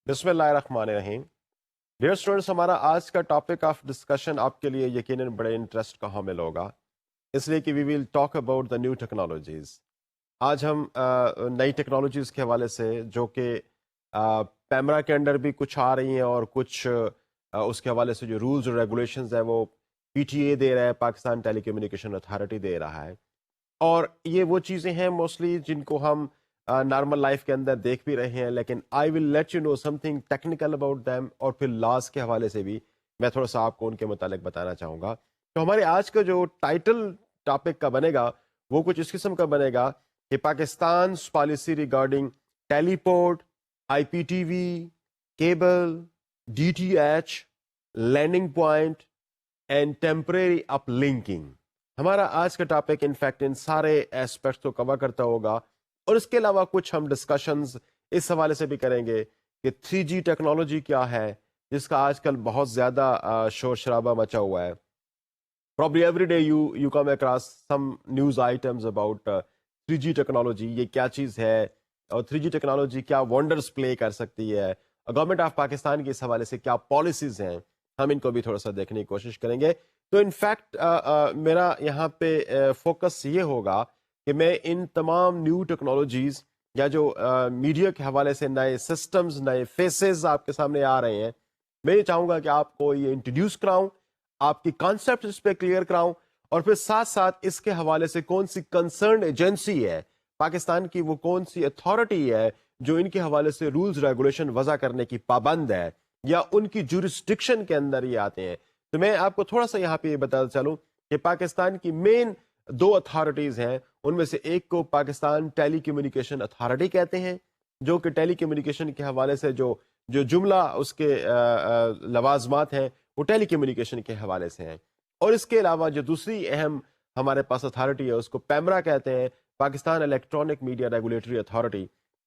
بسم اللہ الرحمن الرحیم. ڈیئر اسٹوڈنٹس، ہمارا آج کا ٹاپک آف ڈسکشن آپ کے لیے یقیناً بڑے انٹرسٹ کا حامل ہوگا، اس لیے کہ we will talk about the new technologies. آج ہم نئی ٹیکنالوجیز کے حوالے سے جو کہ پیمرا کے انڈر بھی کچھ آ رہی ہیں اور کچھ اس کے حوالے سے جو رولز اور ریگولیشنز ہیں وہ پی ٹی اے دے رہا ہے، پاکستان ٹیلی کمیونیکیشن اتھارٹی دے رہا ہے. اور یہ وہ چیزیں ہیں موسٹلی جن کو ہم نارمل لائف کے اندر دیکھ بھی رہے ہیں، لیکن I will let you know something technical about them, اور پھر لاس کے حوالے سے بھی میں تھوڑا سا آپ کو ان کے متعلق بتانا چاہوں گا. تو ہمارے آج کا جو ٹائٹل ٹاپک کا بنے گا وہ کچھ اس قسم کا بنے گا کہ Pakistan policy regarding teleport, I P T V, cable, D T H, landing point and temporary uplinking. ہمارا آج کا ٹاپک انفیکٹ ان سارے ایسپیکٹس کو کور کرتا ہوگا، اور اس کے علاوہ کچھ ہم ڈسکشنز اس حوالے سے بھی کریں گے کہ 3G ٹیکنالوجی کیا ہے جس کا آج کل بہت زیادہ شور شرابہ مچا ہوا ہے. Probably every day you come across some news items about 3G technology. یہ کیا چیز ہے اور 3G ٹیکنالوجی کیا ونڈرز پلے کر سکتی ہے، گورنمنٹ آف پاکستان کی اس حوالے سے کیا پالیسیز ہیں، ہم ان کو بھی تھوڑا سا دیکھنے کی کوشش کریں گے. تو انفیکٹ میرا یہاں پہ فوکس یہ ہوگا کہ میں ان تمام نیو ٹیکنالوجیز یا جو میڈیا کے حوالے سے نئے سسٹمز، نئے فیسز آپ کے سامنے آ رہے ہیں، میں یہ چاہوں گا کہ آپ کو یہ انٹروڈیوس کراؤں، آپ کی کانسیپٹ اس پہ کلیئر کراؤں، اور پھر ساتھ ساتھ اس کے حوالے سے کون سی کنسرنڈ ایجنسی ہے پاکستان کی، وہ کون سی اتھارٹی ہے جو ان کے حوالے سے رولز ریگولیشن وضع کرنے کی پابند ہے یا ان کی جورسڈکشن کے اندر یہ آتے ہیں. تو میں آپ کو تھوڑا سا یہاں پہ یہ بتاتا چلوں کہ پاکستان کی مین 2 اتھارٹیز ہیں. ان میں سے ایک کو پاکستان ٹیلی کمیونیکیشن اتھارٹی کہتے ہیں، جو کہ ٹیلی کمیونیکیشن کے حوالے سے جو جملہ اس کے لوازمات ہیں وہ ٹیلی کمیونیکیشن کے حوالے سے ہیں. اور اس کے علاوہ جو دوسری اہم ہمارے پاس اتھارٹی ہے اس کو پیمرا کہتے ہیں، Pakistan electronic media regulatory authority.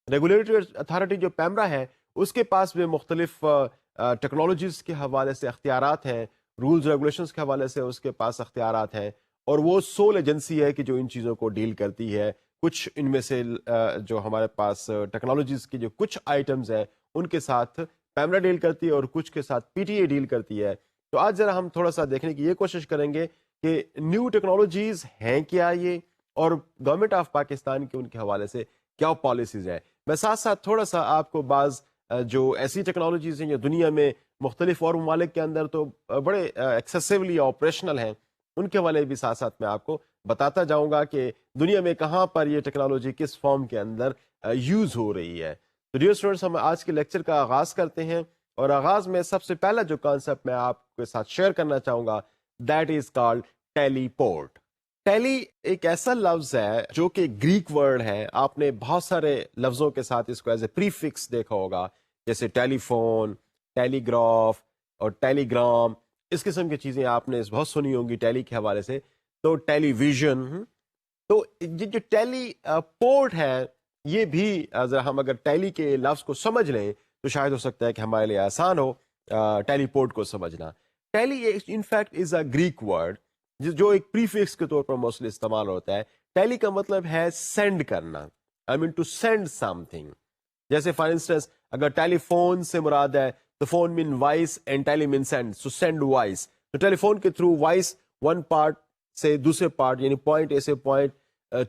Regulatory authority جو پیمرا ہے اس کے پاس بھی مختلف ٹیکنالوجیز کے حوالے سے اختیارات ہیں، رولز ریگولیشنز کے حوالے سے اس کے پاس اختیارات ہیں، اور وہ سول ایجنسی ہے کہ جو ان چیزوں کو ڈیل کرتی ہے. کچھ ان میں سے جو ہمارے پاس ٹیکنالوجیز کی جو کچھ آئٹمز ہیں ان کے ساتھ پیمرا ڈیل کرتی ہے اور کچھ کے ساتھ پی ٹی اے ڈیل کرتی ہے. تو آج ذرا ہم تھوڑا سا دیکھنے کی یہ کوشش کریں گے کہ نیو ٹیکنالوجیز ہیں کیا یہ، اور گورنمنٹ آف پاکستان کے ان کے حوالے سے کیا پالیسیز ہیں. میں ساتھ ساتھ تھوڑا سا آپ کو بعض جو ایسی ٹیکنالوجیز ہیں جو دنیا میں مختلف اور ممالک کے اندر تو بڑے ایکسیسیولی آپریشنل ہیں، ان کے حوالے بھی ساتھ ساتھ میں آپ کو بتاتا جاؤں گا کہ دنیا میں کہاں پر یہ ٹیکنالوجی کس فارم کے اندر یوز ہو رہی ہے. تو ڈیئر اسٹوڈنٹس، ہم آج کے لیکچر کا آغاز کرتے ہیں، اور آغاز میں سب سے پہلا جو کانسیپٹ میں آپ کے ساتھ شیئر کرنا چاہوں گا that is called teleport. Tele ایک ایسا لفظ ہے جو کہ گریک ورڈ ہے. آپ نے بہت سارے لفظوں کے ساتھ اس کو ایز اے پریفکس دیکھا ہوگا، جیسے ٹیلی فون، ٹیلی گراف اور ٹیلی گرام. اس قسم کی چیزیں آپ نے بہت سنی ہوں گی ٹیلی کے حوالے سے. تو ٹیلی ویژن. تو یہ جو ٹیلی پورٹ ہے یہ بھی ذرا ہم اگر ٹیلی کے لفظ کو سمجھ لیں تو شاید ہو سکتا ہے کہ ہمارے لیے آسان ہو ٹیلی پورٹ کو سمجھنا. Tele in fact is a Greek word جو ایک پریفکس کے طور پر موسٹلی استعمال ہوتا ہے. ٹیلی کا مطلب ہے سینڈ کرنا، I mean to send something. جیسے فار انسٹنس اگر ٹیلی فون سے مراد ہے تو phone mean voice and tele mean send, so send voice. تو ٹیلی فون کے تھرو وائس ون پارٹ سے دوسرے پارٹ یعنی پوائنٹ اے سے پوائنٹ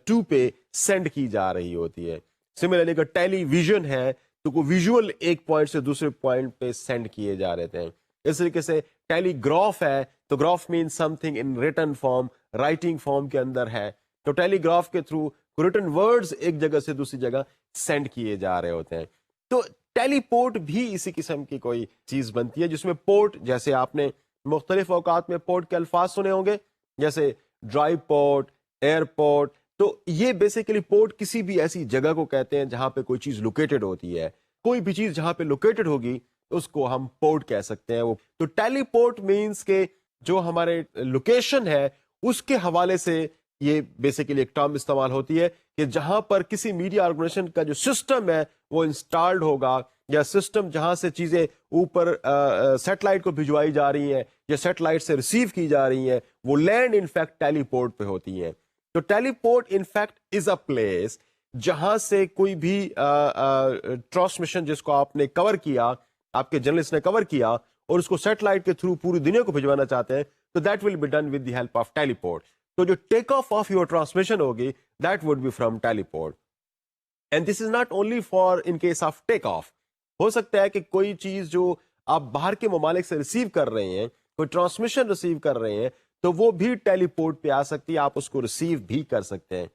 2 پہ سینڈ کی جا رہی ہوتی ہے. سملرلی اگر ٹیلی ویژن ہے تو کوئی ویژول ایک پوائنٹ سے دوسرے پوائنٹ پہ سینڈ کیے جا رہے ہیں. اس طریقے سے ٹیلی گراف ہے تو graph mean something in written form, writing form کے اندر ہے. تو ٹیلی گراف کے تھرو ریٹن ورڈز ایک جگہ سے دوسری جگہ سینڈ کیے جا رہے ہوتے ہیں. تو ٹیلی پورٹ بھی اسی قسم کی کوئی چیز بنتی ہے جس میں پورٹ، جیسے آپ نے مختلف اوقات میں پورٹ کے الفاظ سنے ہوں گے، جیسے ڈرائی پورٹ، ایئرپورٹ. تو یہ بیسیکلی پورٹ کسی بھی ایسی جگہ کو کہتے ہیں جہاں پہ کوئی چیز لوکیٹڈ ہوتی ہے. کوئی بھی چیز جہاں پہ لوکیٹڈ ہوگی اس کو ہم پورٹ کہہ سکتے ہیں. وہ تو ٹیلی پورٹ مینس کہ جو ہمارے لوکیشن ہے اس کے حوالے سے یہ بیسیکلی ایک ٹرم استعمال ہوتی ہے کہ جہاں پر کسی میڈیا آرگنائزیشن کا جو سسٹم ہے وہ انسٹالڈ ہوگا، یا سسٹم جہاں سے چیزیں اوپر سیٹلائٹ کو بھجوائی جا رہی ہیں یا سیٹلائٹ سے ریسیو کی جا رہی ہیں، وہ لینڈ انفیکٹ ٹیلی پورٹ پہ ہوتی ہیں. تو teleport in fact is a place جہاں سے کوئی بھی ٹرانسمیشن جس کو آپ نے کور کیا, آپ کے جرنلسٹ نے کور کیا, اور اس کو سیٹلائٹ کے تھرو پوری دنیا کو بھجوانا چاہتے ہیں, تو that will be done with the help of teleport. تو جو ٹیک آف یور ٹرانسمیشن ہوگی that would be from teleport. And this is not only for in case of take off. ہو سکتا ہے کہ کوئی چیز جو آپ باہر کے ممالک سے ریسیو کر رہے ہیں, کوئی ٹرانسمیشن ریسیو کر رہے ہیں, تو وہ بھی ٹیلی پورٹ پہ آ سکتی ہے, آپ اس کو ریسیو بھی کر سکتے ہیں.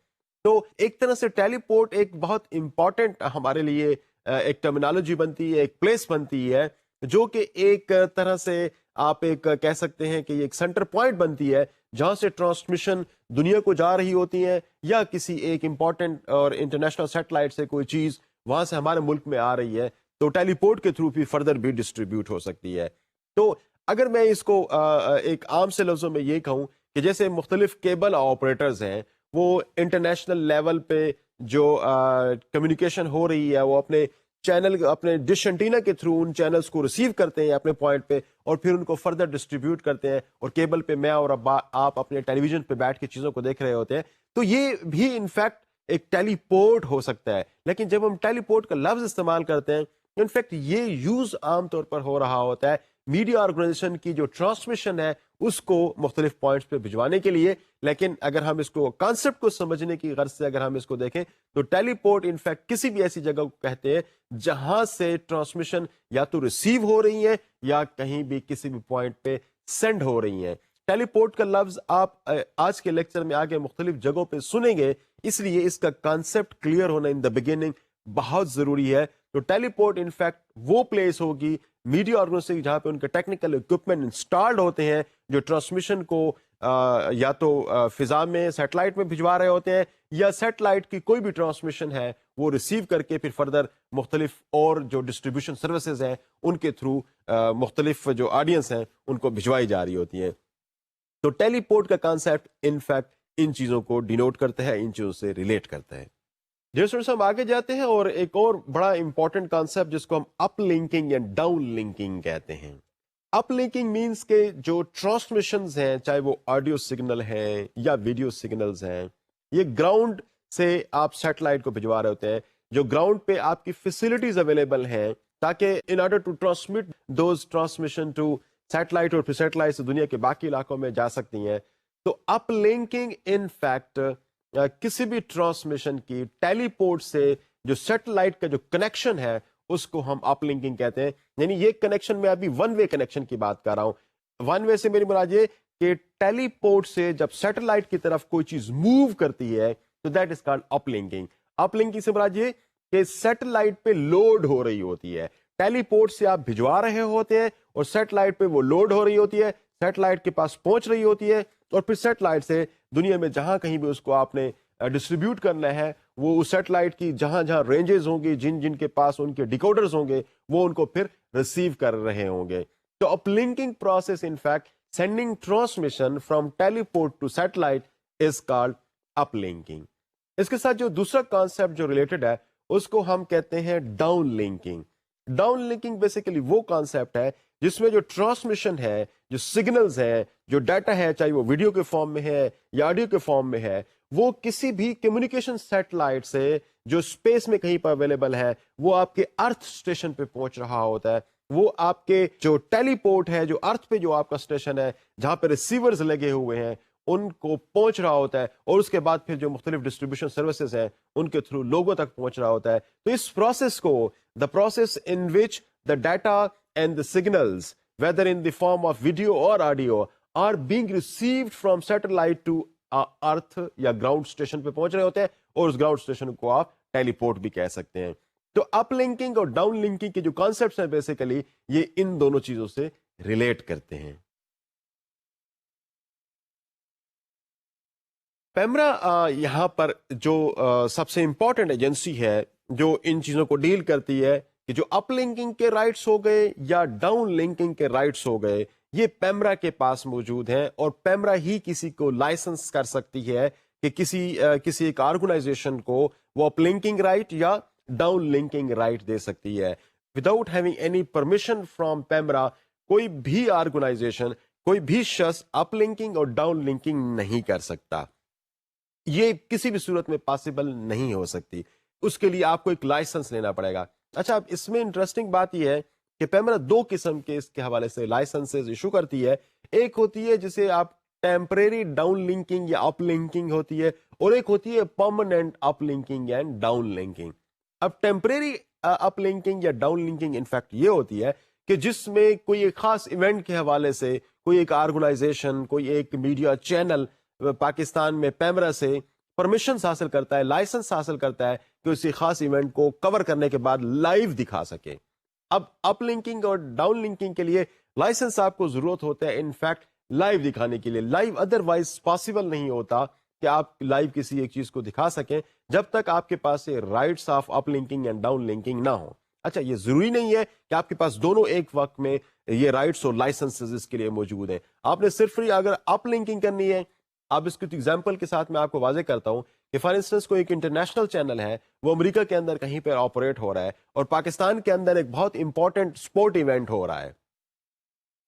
تو ایک طرح سے ٹیلی پورٹ ایک بہت امپورٹنٹ ہمارے لیے ایک ٹرمینالوجی بنتی ہے, ایک پلیس بنتی ہے, جو کہ ایک طرح سے آپ ایک کہہ سکتے ہیں کہ یہ ایک سینٹر پوائنٹ بنتی ہے جہاں سے ٹرانسمیشن دنیا کو جا رہی ہوتی ہیں, یا کسی ایک امپورٹنٹ اور انٹرنیشنل سیٹلائٹ سے کوئی چیز وہاں سے ہمارے ملک میں آ رہی ہے, تو ٹیلی پورٹ کے تھرو بھی فردر بھی ڈسٹریبیوٹ ہو سکتی ہے. تو اگر میں اس کو ایک عام سے لفظوں میں یہ کہوں کہ جیسے مختلف کیبل آپریٹرز ہیں, وہ انٹرنیشنل لیول پہ جو کمیونیکیشن ہو رہی ہے وہ اپنے چینل, اپنے ڈش انٹینا کے تھرو ان چینلز کو ریسیو کرتے ہیں اپنے پوائنٹ پہ, اور پھر ان کو فردر ڈسٹریبیوٹ کرتے ہیں, اور کیبل پہ میں اور آپ اپنے ٹیلی ویژن پہ بیٹھ کے چیزوں کو دیکھ رہے ہوتے ہیں. تو یہ بھی انفیکٹ ایک ٹیلی پورٹ ہو سکتا ہے. لیکن جب ہم ٹیلی پورٹ کا لفظ استعمال کرتے ہیں, انفیکٹ یہ یوز عام طور پر ہو رہا ہوتا ہے میڈیا آرگنائزیشن کی جو ٹرانسمیشن ہے اس کو مختلف پوائنٹس پہ بھجوانے کے لیے. لیکن اگر ہم اس کو کانسیپٹ کو سمجھنے کی غرض سے اگر ہم اس کو دیکھیں تو ٹیلی پورٹ انفیکٹ کسی بھی ایسی جگہ کو کہتے ہیں جہاں سے ٹرانسمیشن یا تو ریسیو ہو رہی ہے یا کہیں بھی کسی بھی پوائنٹ پہ سینڈ ہو رہی ہیں. ٹیلی پورٹ کا لفظ آپ آج کے لیکچر میں آگے مختلف جگہوں پہ سنیں گے, اس لیے اس کا کانسیپٹ کلیئر ہونا ان دا بگننگ بہت ضروری ہے. تو ٹیلی پورٹ انفیکٹ وہ پلیس ہوگی میڈیا آرگنائزیشن جہاں پہ ان کے ٹیکنیکل اکوپمنٹ انسٹالڈ ہوتے ہیں جو ٹرانسمیشن کو یا تو فضا میں سیٹلائٹ میں بھجوا رہے ہوتے ہیں, یا سیٹلائٹ کی کوئی بھی ٹرانسمیشن ہے وہ ریسیو کر کے پھر فردر مختلف اور جو ڈسٹریبیوشن سروسز ہیں ان کے تھرو مختلف جو آڈینس ہیں ان کو بھجوائی جا رہی ہوتی ہیں. تو ٹیلی پورٹ کا کانسیپٹ انفیکٹ ان چیزوں کو ڈینوٹ کرتا ہے, ان چیزوں سے ریلیٹ کرتا ہے. جیسے ہم آگے جاتے ہیں اور ایک اور بڑا امپورٹنٹ کانسیپٹ جس کو ہم اپ لنکنگ یا ڈاؤن لنکنگ کہتے ہیں. اپ لنکنگ مینس کہ جو ٹرانسمیشنز ہیں چاہے وہ آڈیو سگنل ہیں یا ویڈیو سگنلز ہیں, یہ گراؤنڈ سے آپ سیٹلائٹ کو بھجوا رہے ہوتے ہیں, جو گراؤنڈ پہ آپ کی فیسلٹیز اویلیبل ہیں تاکہ in order to transmit those transmission to satellite, اور پھر سیٹلائٹ سے دنیا کے باقی علاقوں میں جا سکتی ہیں. تو اپ لنکنگ ان فیکٹ کسی بھی ٹرانسمیشن کی ٹیلی پورٹ سے جو سیٹلائٹ کا جو کنیکشن ہے اس کو ہم اپ لنکنگ کہتے ہیں. یعنی یہ کنیکشن میں ابھی ون وے کنیکشن کی بات کر رہا ہوں. ون وے سے میری مراد یہ کہ ٹیلی پورٹ سے جب سیٹلائٹ کی طرف کوئی چیز موو کرتی ہے تو that is called up linking. Up linking سے مراد یہ کہ سیٹلائٹ پہ لوڈ ہو رہی ہوتی ہے, ٹیلی پورٹ سے آپ بھجوا رہے ہوتے ہیں اور سیٹلائٹ پہ وہ لوڈ ہو رہی ہوتی ہے, سیٹلائٹ کے پاس پہنچ رہی ہوتی ہے, اور پھر سیٹلائٹ سے دنیا میں جہاں کہیں بھی اس کو آپ نے ڈسٹریبیوٹ کرنا ہے وہ اس سیٹلائٹ کی جہاں جہاں رینجز ہوں گی, جن جن کے پاس ان کے ڈیکوڈرز ہوں گے, وہ ان کو پھر ریسیو کر رہے ہوں گے. تو uplinking process in fact sending transmission from teleport to satellite is called uplinking. اس کے ساتھ جو دوسرا کانسیپٹ جو ریلیٹڈ ہے اس کو ہم کہتے ہیں down linking. Down linking basically وہ کانسیپٹ ہے جس میں جو ٹرانسمیشن ہے, جو سگنلز ہے, جو ڈیٹا ہے, چاہے وہ ویڈیو کے فارم میں ہے یا آڈیو کے فارم میں ہے, وہ کسی بھی کمیونیکیشن سیٹلائٹ سے جو اسپیس میں کہیں پر اویلیبل ہے وہ آپ کے ارتھ اسٹیشن پہ پہنچ رہا ہوتا ہے. وہ آپ کے جو ٹیلی پورٹ ہے, جو ارتھ پہ جو آپ کا اسٹیشن ہے جہاں پہ ریسیورز لگے ہوئے ہیں ان کو پہنچ رہا ہوتا ہے, اور اس کے بعد پھر جو مختلف ڈسٹریبیوشن سروسز ہیں ان کے تھرو لوگوں تک پہنچ رہا ہوتا ہے. تو اس پروسیس کو the process in which the data and the signals, whether in the form of video or audio, are being received from satellite to earth یا گراؤنڈ اسٹیشن پہ پہنچ رہے ہوتے ہیں, اور اس گراؤنڈ اسٹیشن کو آپ ٹیلی پورٹ بھی کہہ سکتے ہیں. تو اپ لنکنگ اور ڈاؤن لنکنگ کے جو کانسیپٹس ہیں بیسیکلی یہ ان دونوں چیزوں سے ریلیٹ کرتے ہیں. پیمرا یہاں پر جو سب سے امپورٹنٹ ایجنسی ہے جو ان چیزوں کو ڈیل کرتی ہے کہ جو اپ لنکنگ کے رائٹس ہو گئے یا ڈاؤن لنکنگ کے رائٹس ہو گئے, یہ پیمرا کے پاس موجود ہیں, اور پیمرا ہی کسی کو لائسنس کر سکتی ہے کہ کسی ایک آرگنائزیشن کو وہ اپ لنکنگ رائٹ یا ڈاؤن لنکنگ رائٹ دے سکتی ہے. Without having any permission from PEMRA کوئی بھی آرگنائزیشن, کوئی بھی شخص اپ لنکنگ اور ڈاؤن لنکنگ نہیں کر سکتا. یہ کسی بھی صورت میں پاسبل نہیں ہو سکتی. اس کے لیے آپ کو ایک لائسنس لینا پڑے گا. اچھا, اب اس میں انٹرسٹنگ بات یہ ہے کہ پیمرا دو قسم کے اس کے حوالے سے لائسنسز ایشو کرتی ہے. ایک ہوتی ہے جسے آپ ٹیمپریری ڈاؤن لنکنگ یا اپ لنکنگ ہوتی ہے, اور ایک ہوتی ہے permanent uplinking and down linking. اب ٹیمپریری اپ لنکنگ یا ڈاؤن لنکنگ انفیکٹ یہ ہوتی ہے کہ جس میں کوئی ایک خاص ایونٹ کے حوالے سے کوئی ایک آرگنائزیشن, کوئی ایک میڈیا چینل پاکستان میں پیمرا سے پرمیشنز حاصل کرتا ہے, لائسنس حاصل کرتا ہے کہ اسی خاص ایونٹ کو کور کرنے کے بعد لائیو دکھا سکے. اب اپ لنکنگ اور ڈاؤن لنکنگ کے لیے لائسنس آپ کو ضرورت ہوتا ہے انفیکٹ لائیو دکھانے کے لیے. لائیو ادروائز پاسبل نہیں ہوتا کہ آپ لائیو کسی ایک چیز کو دکھا سکیں جب تک آپ کے پاس rights of uplinking and downlinking نہ ہو. اچھا, یہ ضروری نہیں ہے کہ آپ کے پاس دونوں ایک وقت میں یہ رائٹس اور لائسنسز اس کے لیے موجود ہیں. آپ نے صرف اگر اپ لنکنگ کرنی ہے, آپ اس کو ایگزامپل کے ساتھ میں آپ کو واضح کرتا ہوں کہ فار انسٹنس کوئی ایک انٹرنیشنل چینل ہے, وہ امریکہ کے اندر کہیں پہ آپریٹ ہو رہا ہے اور پاکستان کے اندر ایک بہت امپورٹنٹ سپورٹ ایونٹ ہو رہا ہے.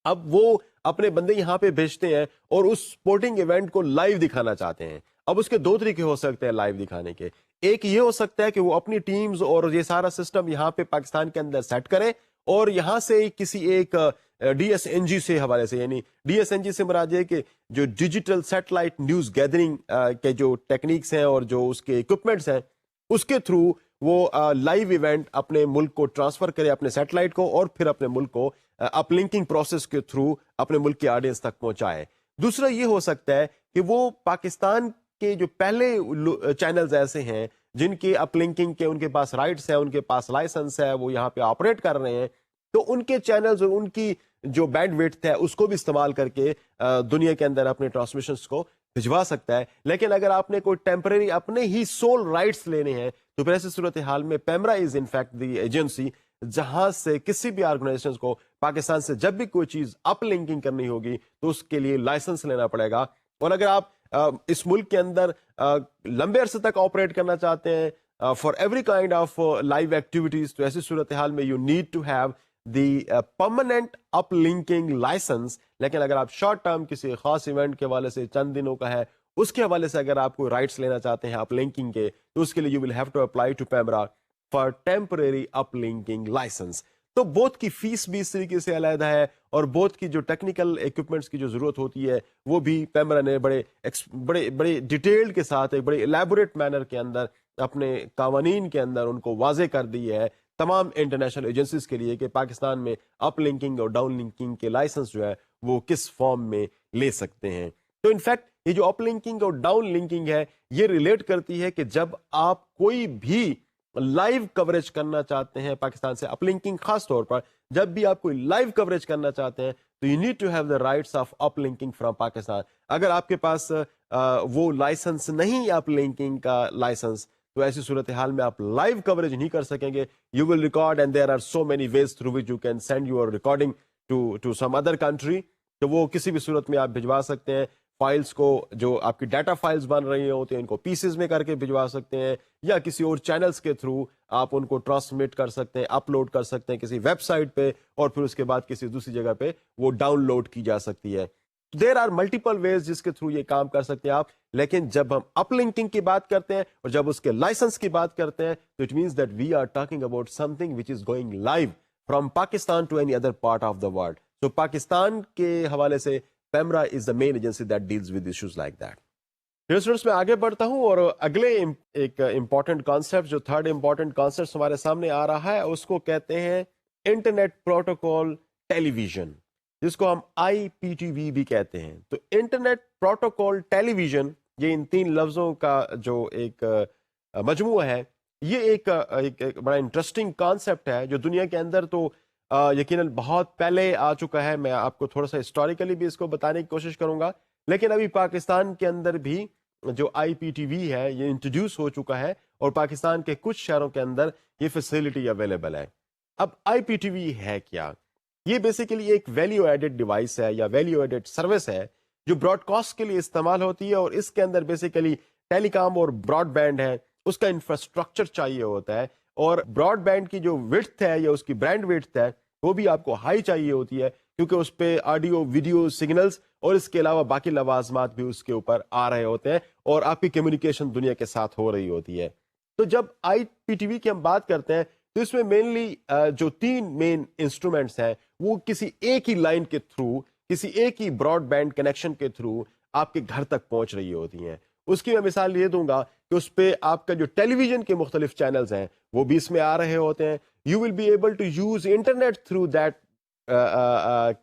اب وہ اپنے بندے یہاں پہ بھیجتے ہیں اور اس سپورٹنگ ایونٹ کو لائیو دکھانا چاہتے ہیں. اب اس کے دو طریقے ہو سکتے ہیں لائیو دکھانے کے. ایک یہ ہو سکتا ہے کہ وہ اپنی ٹیمز اور یہ سارا سسٹم یہاں پہ پاکستان کے اندر سیٹ کرے اور یہاں سے کسی ایک ڈی ایس این جی سے حوالے سے, یعنی ڈی ایس این جی سے مراد یہ کہ جو ڈیجیٹل سیٹلائٹ نیوز گیدرنگ کے جو ٹیکنیکس ہیں اور جو اس کے اکوپمنٹس ہیں, اس کے تھرو وہ لائیو ایونٹ اپنے ملک کو ٹرانسفر کرے, اپنے سیٹلائٹ کو, اور پھر اپنے ملک کو اپ لنکنگ پروسیس کے تھرو اپنے ملک کی آڈینس تک پہنچائے. دوسرا یہ ہو سکتا ہے کہ وہ پاکستان کے جو پہلے چینلز ایسے ہیں جن کی اپ لنکنگ کے ان کے پاس رائٹس ہیں, ان کے پاس لائسنس ہے, وہ یہاں پہ آپریٹ کر رہے ہیں, تو ان کے چینلز اور ان کی جو بینڈ ویڈتھ ہے اس کو بھی استعمال کر کے دنیا کے اندر اپنے ٹرانسمیشنز کو بھجوا سکتا ہے. لیکن اگر آپ نے کوئی ٹیمپریری اپنے ہی سول رائٹس لینے ہیں تو پھر ایسی صورتحال میں پیمرا از ان فیکٹ دی ایجنسی جہاں سے کسی بھی آرگنائزیشن کو پاکستان سے جب بھی کوئی چیز اپ لنکنگ کرنی ہوگی تو اس کے لیے لائسنس لینا پڑے گا. اور اگر آپ اس ملک کے اندر لمبے عرصے تک آپریٹ کرنا چاہتے ہیں for every kind of live activities, تو ایسی صورتحال میں you need to have the permanent uplinking licence. لیکن اگر آپ شارٹ ٹرم کسی خاص ایونٹ کے حوالے سے چند دنوں کا ہے اس کے حوالے سے اگر آپ کوئی رائٹس لینا چاہتے ہیں اپ لنکنگ کے, تو اس کے لیے you will have to apply to PEMRA for temporary uplinking licence. تو بوتھ کی فیس بھی اس طریقے سے علیحدہ ہے اور بوتھ کی جو ٹیکنیکل اکوپمنٹس کی جو ضرورت ہوتی ہے وہ بھی پیمرا نے بڑے ڈیٹیل کے ساتھ ایک بڑے الیبوریٹ مینر کے اندر اپنے قوانین کے اندر ان کو واضح کر دی ہے تمام انٹرنیشنل ایجنسیز کے لیے کہ پاکستان میں اپ لنکنگ اور ڈاؤن لنکنگ کے لائسنس جو ہے وہ کس فارم میں لے سکتے ہیں. تو انفیکٹ یہ جو اپ لنکنگ اور ڈاؤن لنکنگ ہے یہ ریلیٹ کرتی ہے کہ جب آپ کوئی بھی لائیو کوریج کرنا چاہتے ہیں پاکستان سے, اپ لنکنگ خاص طور پر جب بھی آپ کوئی لائیو کوریج کرنا چاہتے ہیں تو you need to have the rights of uplinking from Pakistan. اگر آپ کے پاس وہ لائسنس نہیں اپ لنکنگ کا لائسنس, تو ایسی صورتحال میں آپ لائیو کوریج نہیں کر سکیں گے. You will record and there are so many ways through which you can send your recording to some other country. تو وہ کسی بھی صورت میں آپ بھجوا سکتے ہیں فائلز کو, جو آپ کی ڈیٹا فائلز بن رہی ہوتے ہیں ان کو پیسز میں کر کے بھجوا سکتے ہیں, یا کسی اور چینلز کے تھرو آپ ان کو ٹرانسمٹ کر سکتے ہیں, اپلوڈ کر سکتے ہیں کسی ویب سائٹ پہ, اور پھر اس کے بعد کسی دوسری جگہ پہ وہ ڈاؤن لوڈ کی جا سکتی ہے. دیر آر ملٹیپل ویز جس کے تھرو یہ کام کر سکتے ہیں آپ. لیکن جب ہم اپ لنکنگ کی بات کرتے ہیں اور جب اس کے لائسنس کی بات کرتے ہیں تو it means that we are talking about something which is going live from Pakistan to any other part of the world. تو پاکستان کے حوالے سے PEMRA is the main agency that deals with issues like that. Students میں آگے بڑھتا ہوں اور اگلے ایک امپورٹنٹ کانسیپٹ, جو تھرڈ امپورٹنٹ کانسیپٹ ہمارے سامنے آ رہا ہے, اس کو کہتے ہیں انٹرنیٹ پروٹوکول ٹیلی ویژن, جس کو ہم آئی پی ٹی وی بھی کہتے ہیں. تو انٹرنیٹ پروٹوکول ٹیلی ویژن, یہ ان تین لفظوں کا جو ایک مجموعہ ہے, یہ ایک بڑا انٹرسٹنگ کانسیپٹ ہے جو دنیا کے اندر تو یقیناً بہت پہلے آ چکا ہے. میں آپ کو تھوڑا سا ہسٹوریکلی بھی اس کو بتانے کی کوشش کروں گا, لیکن ابھی پاکستان کے اندر بھی جو آئی پی ٹی وی ہے یہ انٹروڈیوس ہو چکا ہے اور پاکستان کے کچھ شہروں کے اندر یہ فیسلٹی اویلیبل ہے. اب آئی پی ٹی وی ہے کیا؟ یہ بیسیکلی ایک ویلیو ایڈڈ ڈیوائس ہے یا ویلیو ایڈڈ سروس ہے جو براڈ کاسٹ کے لیے استعمال ہوتی ہے, اور اس کے اندر بیسیکلی ٹیلی کام اور براڈ بینڈ ہے اس کا انفراسٹرکچر چاہیے ہوتا ہے, اور براڈ بینڈ کی جو وڈتھ ہے یا اس کی برانڈ وڈتھ ہے وہ بھی آپ کو ہائی چاہیے ہوتی ہے, کیونکہ اس پہ آڈیو ویڈیو سگنلز اور اس کے علاوہ باقی لوازمات بھی اس کے اوپر آ رہے ہوتے ہیں اور آپ کی کمیونیکیشن دنیا کے ساتھ ہو رہی ہوتی ہے. تو جب آئی پی ٹی وی کی ہم بات کرتے ہیں تو اس میں مینلی جو 3 مین انسٹرومنٹس ہیں وہ کسی ایک ہی لائن کے تھرو، کسی ایک ہی براڈ بینڈ کنیکشن کے تھرو آپ کے گھر تک پہنچ رہی ہوتی ہیں. اس کی میں مثال یہ دوں گا کہ اس پہ آپ کا جو ٹیلی ویژن کے مختلف چینلز ہیں وہ بھی اس میں آ رہے ہوتے ہیں. You will be able to use internet through that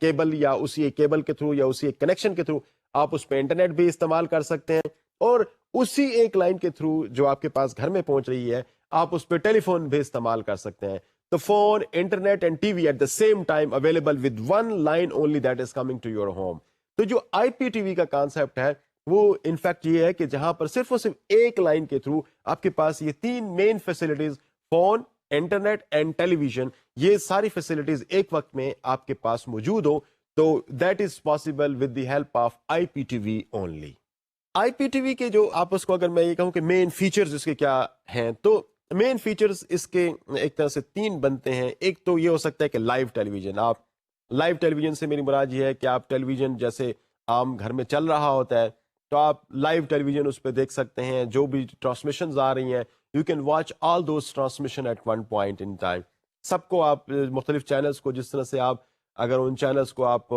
cable, یا اسی ایک کیبل کے تھرو یا اسی ایک کنیکشن کے تھرو آپ اس پہ انٹرنیٹ بھی استعمال کر سکتے ہیں. اور اسی ایک لائن کے تھرو جو آپ کے پاس گھر میں پہنچ رہی ہے آپ اس پہ ٹیلی فون بھی استعمال کر سکتے ہیں. تو phone, internet and T V at the same time available with one line only that is coming to your home. تو جو آئی پی ٹی وی کا کانسیپٹ ہے وہ انفیکٹ یہ ہے کہ جہاں پر صرف اور صرف ایک لائن کے تھرو آپ کے پاس یہ 3 main facilities, phone, internet and television, یہ ساری فیسلٹیز ایک وقت میں آپ کے پاس موجود ہو. تو that is possible with the help of I P T V only. I P T V کے جو آپ اس کو اگر میں یہ کہوں کہ مین فیچرز اس کے کیا ہیں، تو مین فیچرز اس کے ایک طرح سے 3 بنتے ہیں. ایک تو یہ ہو سکتا ہے کہ لائیو ٹیلی ویژن. آپ لائیو ٹیلی ویژن سے میری مراد یہ ہے کہ آپ ٹیلی ویژن جیسے عام گھر میں چل رہا ہوتا ہے تو آپ لائیو ٹیلی ویژن اس پہ دیکھ سکتے ہیں. جو بھی ٹرانسمیشنز آ رہی ہیں you can watch all those transmission at one point in time. سب کو آپ مختلف چینلز کو جس طرح سے آپ اگر ان چینلز کو آپ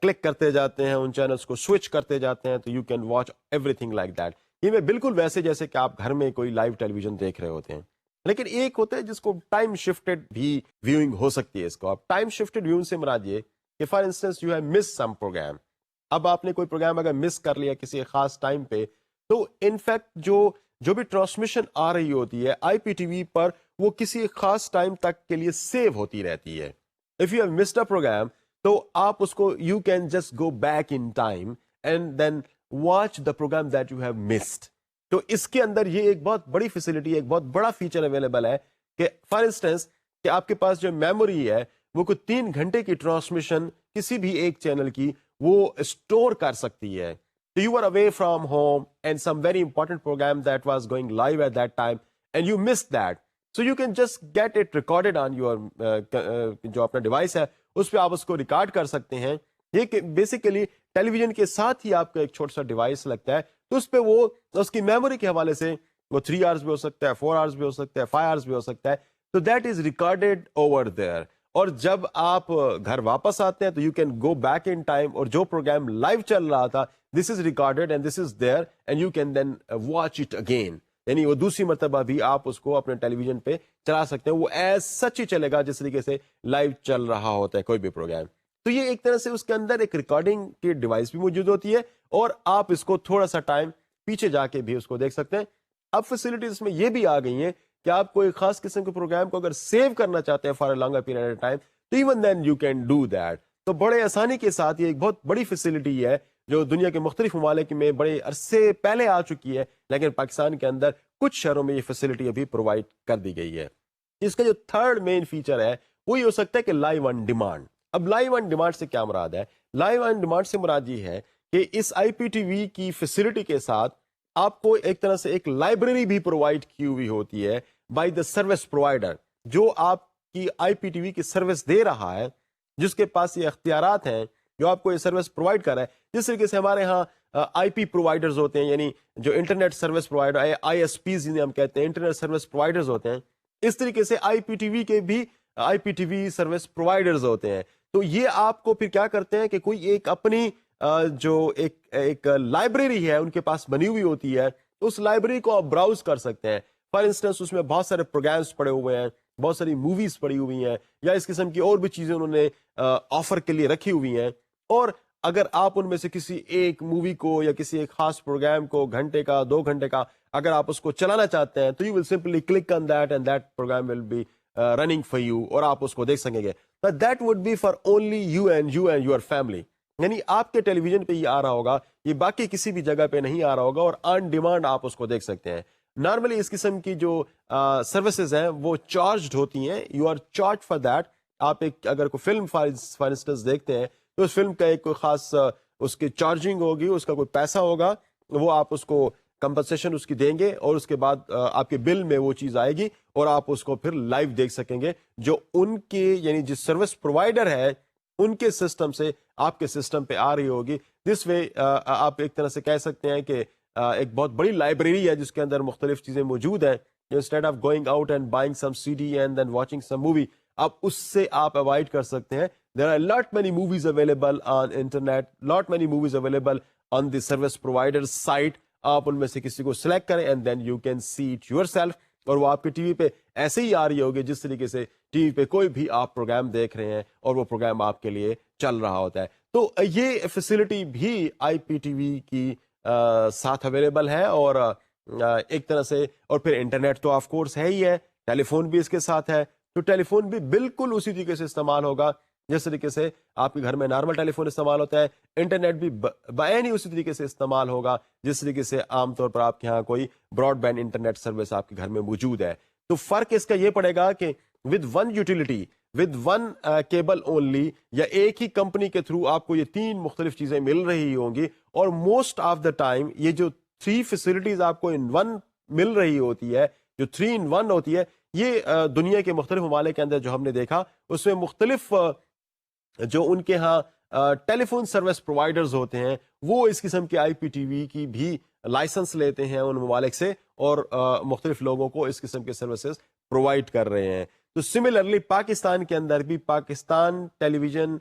کلک کرتے جاتے ہیں، ان چینلز کو سوئچ کرتے جاتے ہیں تو you can watch every thing like that. یہ میں بالکل ویسے جیسے کہ آپ گھر میں کوئی لائیو ٹیلی ویژن دیکھ رہے ہوتے ہیں. لیکن ایک ہوتا ہے جس کو ٹائم شفٹڈ بھی ویونگ ہو سکتی ہے. اس کو آپ ٹائم شفٹڈ ویونگ سے مراد یہ کہ for instance you have miss some programme. اب آپ نے کوئی پروگرام اگر مس کر لیا کسی ایک خاص ٹائم پہ تو انفیکٹ جو بھی ٹرانسمیشن آ رہی ہوتی ہے آئی پی ٹی وی پر وہ کسی ایک خاص ٹائم تک کے لیے سیو ہوتی رہتی ہے. If you have missed a programme تو آپ اس کو you can just go back in time and then watch the programme that you have missed. تو اس کے اندر یہ ایک بہت بڑی فیسلٹی، ایک بہت بڑا فیچر اویلیبل ہے کہ فار انسٹنس کہ آپ کے پاس جو میموری ہے وہ کوئی 3 گھنٹے کی ٹرانسمیشن کسی بھی ایک چینل کی وہ اسٹور کر سکتی ہے. So you were away from home and some very important program that was going live at that time and you missed that. So you can just get it recorded on your جو اپنا device ہے اس پہ آپ اس کو record کر سکتے ہیں. یہ بیسیکلی ٹیلی ویژن کے ساتھ ہی آپ کا ایک چھوٹا سا ڈیوائس لگتا ہے تو اس پہ وہ اس کی میموری کے حوالے سے وہ 3 hours بھی ہو سکتا ہے، 4 hours بھی ہو سکتا ہے، 5 hours بھی ہو سکتا ہے. تو that is recorded over there. اور جب آپ گھر واپس آتے ہیں تو you can go back in time اور جو پروگرام لائیو چل رہا تھا this is recorded and this is there and you can then watch it again. یعنی وہ دوسری مرتبہ بھی آپ اس کو اپنے ٹیلی ویژن پہ چلا سکتے ہیں. وہ ایز سچ ہی چلے گا جس طریقے سے لائیو چل رہا ہوتا ہے کوئی بھی پروگرام. تو یہ ایک طرح سے اس کے اندر ایک ریکارڈنگ کی ڈیوائس بھی موجود ہوتی ہے اور آپ اس کو تھوڑا سا ٹائم پیچھے جا کے بھی اس کو دیکھ سکتے ہیں. اب فیسلٹیز میں یہ بھی آ گئی ہیں کہ آپ کو ایک خاص قسم کے پروگرام کو اگر سیو کرنا چاہتے ہیں for a longer period of time تو even then you can do that. تو بڑے آسانی کے ساتھ یہ ایک بہت بڑی فیسلٹی ہے جو دنیا کے مختلف ممالک میں بڑے عرصے پہلے آ چکی ہے لیکن پاکستان کے اندر کچھ شہروں میں یہ فیسلٹی ابھی پرووائڈ کر دی گئی ہے. اس کا جو 3rd مین فیچر ہے وہ یہ ہو سکتا ہے کہ لائیو آن ڈیمانڈ. اب لائیو آن ڈیمانڈ سے کیا مراد ہے؟ لائیو آن ڈیمانڈ سے مراد یہ ہے کہ اس آئی پی ٹی وی کی فیسلٹی کے ساتھ آپ کو ایک طرح سے ایک لائبریری بھی پرووائڈ کی ہوئی ہوتی ہے بائی دا سروس پرووائڈر جو آپ کی آئی پی ٹی وی کی سروس دے رہا ہے، جس کے پاس یہ اختیارات ہیں جو آپ کو یہ سروس پرووائڈ کر رہا ہے. جس طریقے سے ہمارے ہاں آئی پی پرووائڈرز ہوتے ہیں، یعنی جو internet service provider I S Ps جنہیں ہم کہتے ہیں انٹرنیٹ سروس پرووائڈرز ہوتے ہیں، اس طریقے سے آئی پی ٹی وی کے بھی I P T V service providers ہوتے ہیں. تو یہ آپ کو پھر کیا کرتے ہیں کہ کوئی ایک اپنی جو ایک لائبریری ہے ان کے پاس بنی ہوئی ہوتی ہے، اس لائبریری کو آپ براؤز کر سکتے ہیں. فار انسٹنس اس میں بہت سارے پروگرامز پڑے ہوئے ہیں، بہت ساری موویز پڑی ہوئی ہیں یا اس قسم کی اور بھی چیزیں انہوں نے آفر کے لیے رکھی ہوئی ہیں. اور اگر آپ ان میں سے کسی ایک مووی کو یا کسی ایک خاص پروگرام کو گھنٹے کا 2 گھنٹے کا اگر آپ اس کو چلانا چاہتے ہیں تو you will simply click on that and that programme will be running for you اور آپ اس کو دیکھ سکیں گے. But that would be for only you and your family. یعنی آپ کے ٹیلی ویژن پہ یہ آ رہا ہوگا، یہ باقی کسی بھی جگہ پہ نہیں آ رہا ہوگا اور آن ڈیمانڈ آپ اس کو دیکھ سکتے ہیں. نارملی اس قسم کی جو سروسز ہیں وہ چارجڈ ہوتی ہیں. You are charge for that. آپ ایک اگر کوئی فلم فار انسٹنس دیکھتے ہیں تو اس فلم کا ایک کوئی خاص اس کی چارجنگ ہوگی، اس کا کوئی پیسہ ہوگا، وہ آپ اس کو کمپنسیشن اس کی دیں گے اور اس کے بعد آپ کے بل میں وہ چیز آئے گی اور آپ اس کو پھر لائیو دیکھ سکیں گے جو ان کے یعنی جس سروس پرووائڈر ہے ان کے سسٹم سے آپ کے سسٹم پہ آ رہی ہوگی. دس وے آپ ایک طرح سے کہہ سکتے ہیں کہ ایک بہت بڑی لائبریری ہے جس کے اندر مختلف چیزیں موجود ہیں instead of going out and buying some CD and then watching some movie, اب اس سے آپ اوائڈ کر سکتے ہیں. There are lot many movies available on internet, lot many movies available on the service provider site. آپ ان میں سے کسی کو سلیکٹ کریں and then you can see it yourself, اور وہ آپ کے ٹی وی پہ ایسے ہی آ رہی ہوگی جس طریقے سے ٹی وی پہ کوئی بھی آپ پروگرام دیکھ رہے ہیں اور وہ پروگرام آپ کے لیے چل رہا ہوتا ہے. تو یہ فیسلٹی بھی آئی پی ٹی وی کی ساتھ اویلیبل ہے. اور ایک طرح سے، اور پھر انٹرنیٹ تو آف کورس ہے ہی ہے، ٹیلی فون بھی اس کے ساتھ ہے. تو ٹیلی فون بھی بالکل اسی طریقے سے استعمال ہوگا جس طریقے سے آپ کے گھر میں نارمل ٹیلی فون استعمال ہوتا ہے. انٹرنیٹ بھی بعین ہی اسی طریقے سے استعمال ہوگا جس طریقے سے عام طور پر آپ کے ہاں کوئی براڈ بینڈ انٹرنیٹ سروس آپ کے گھر میں موجود ہے. تو فرق اس کا یہ پڑے گا کہ with one utility, with one cable only, یا ایک ہی کمپنی کے تھرو آپ کو یہ 3 مختلف چیزیں مل رہی ہوں گی. اور موسٹ آف دا ٹائم یہ جو 3 فیسلٹیز آپ کو ان ون مل رہی ہوتی ہے، جو 3 in 1 ہوتی ہے، یہ دنیا کے مختلف ممالک کے اندر جو ہم نے دیکھا اس میں مختلف جو ان کے ہاں ٹیلی فون سروس پرووائڈرز ہوتے ہیں وہ اس قسم کے آئی پی ٹی وی کی بھی لائسنس لیتے ہیں ان ممالک سے، اور مختلف لوگوں کو اس قسم کے سروسز پرووائڈ کر رہے ہیں. تو سملرلی پاکستان کے اندر بھی Pakistan television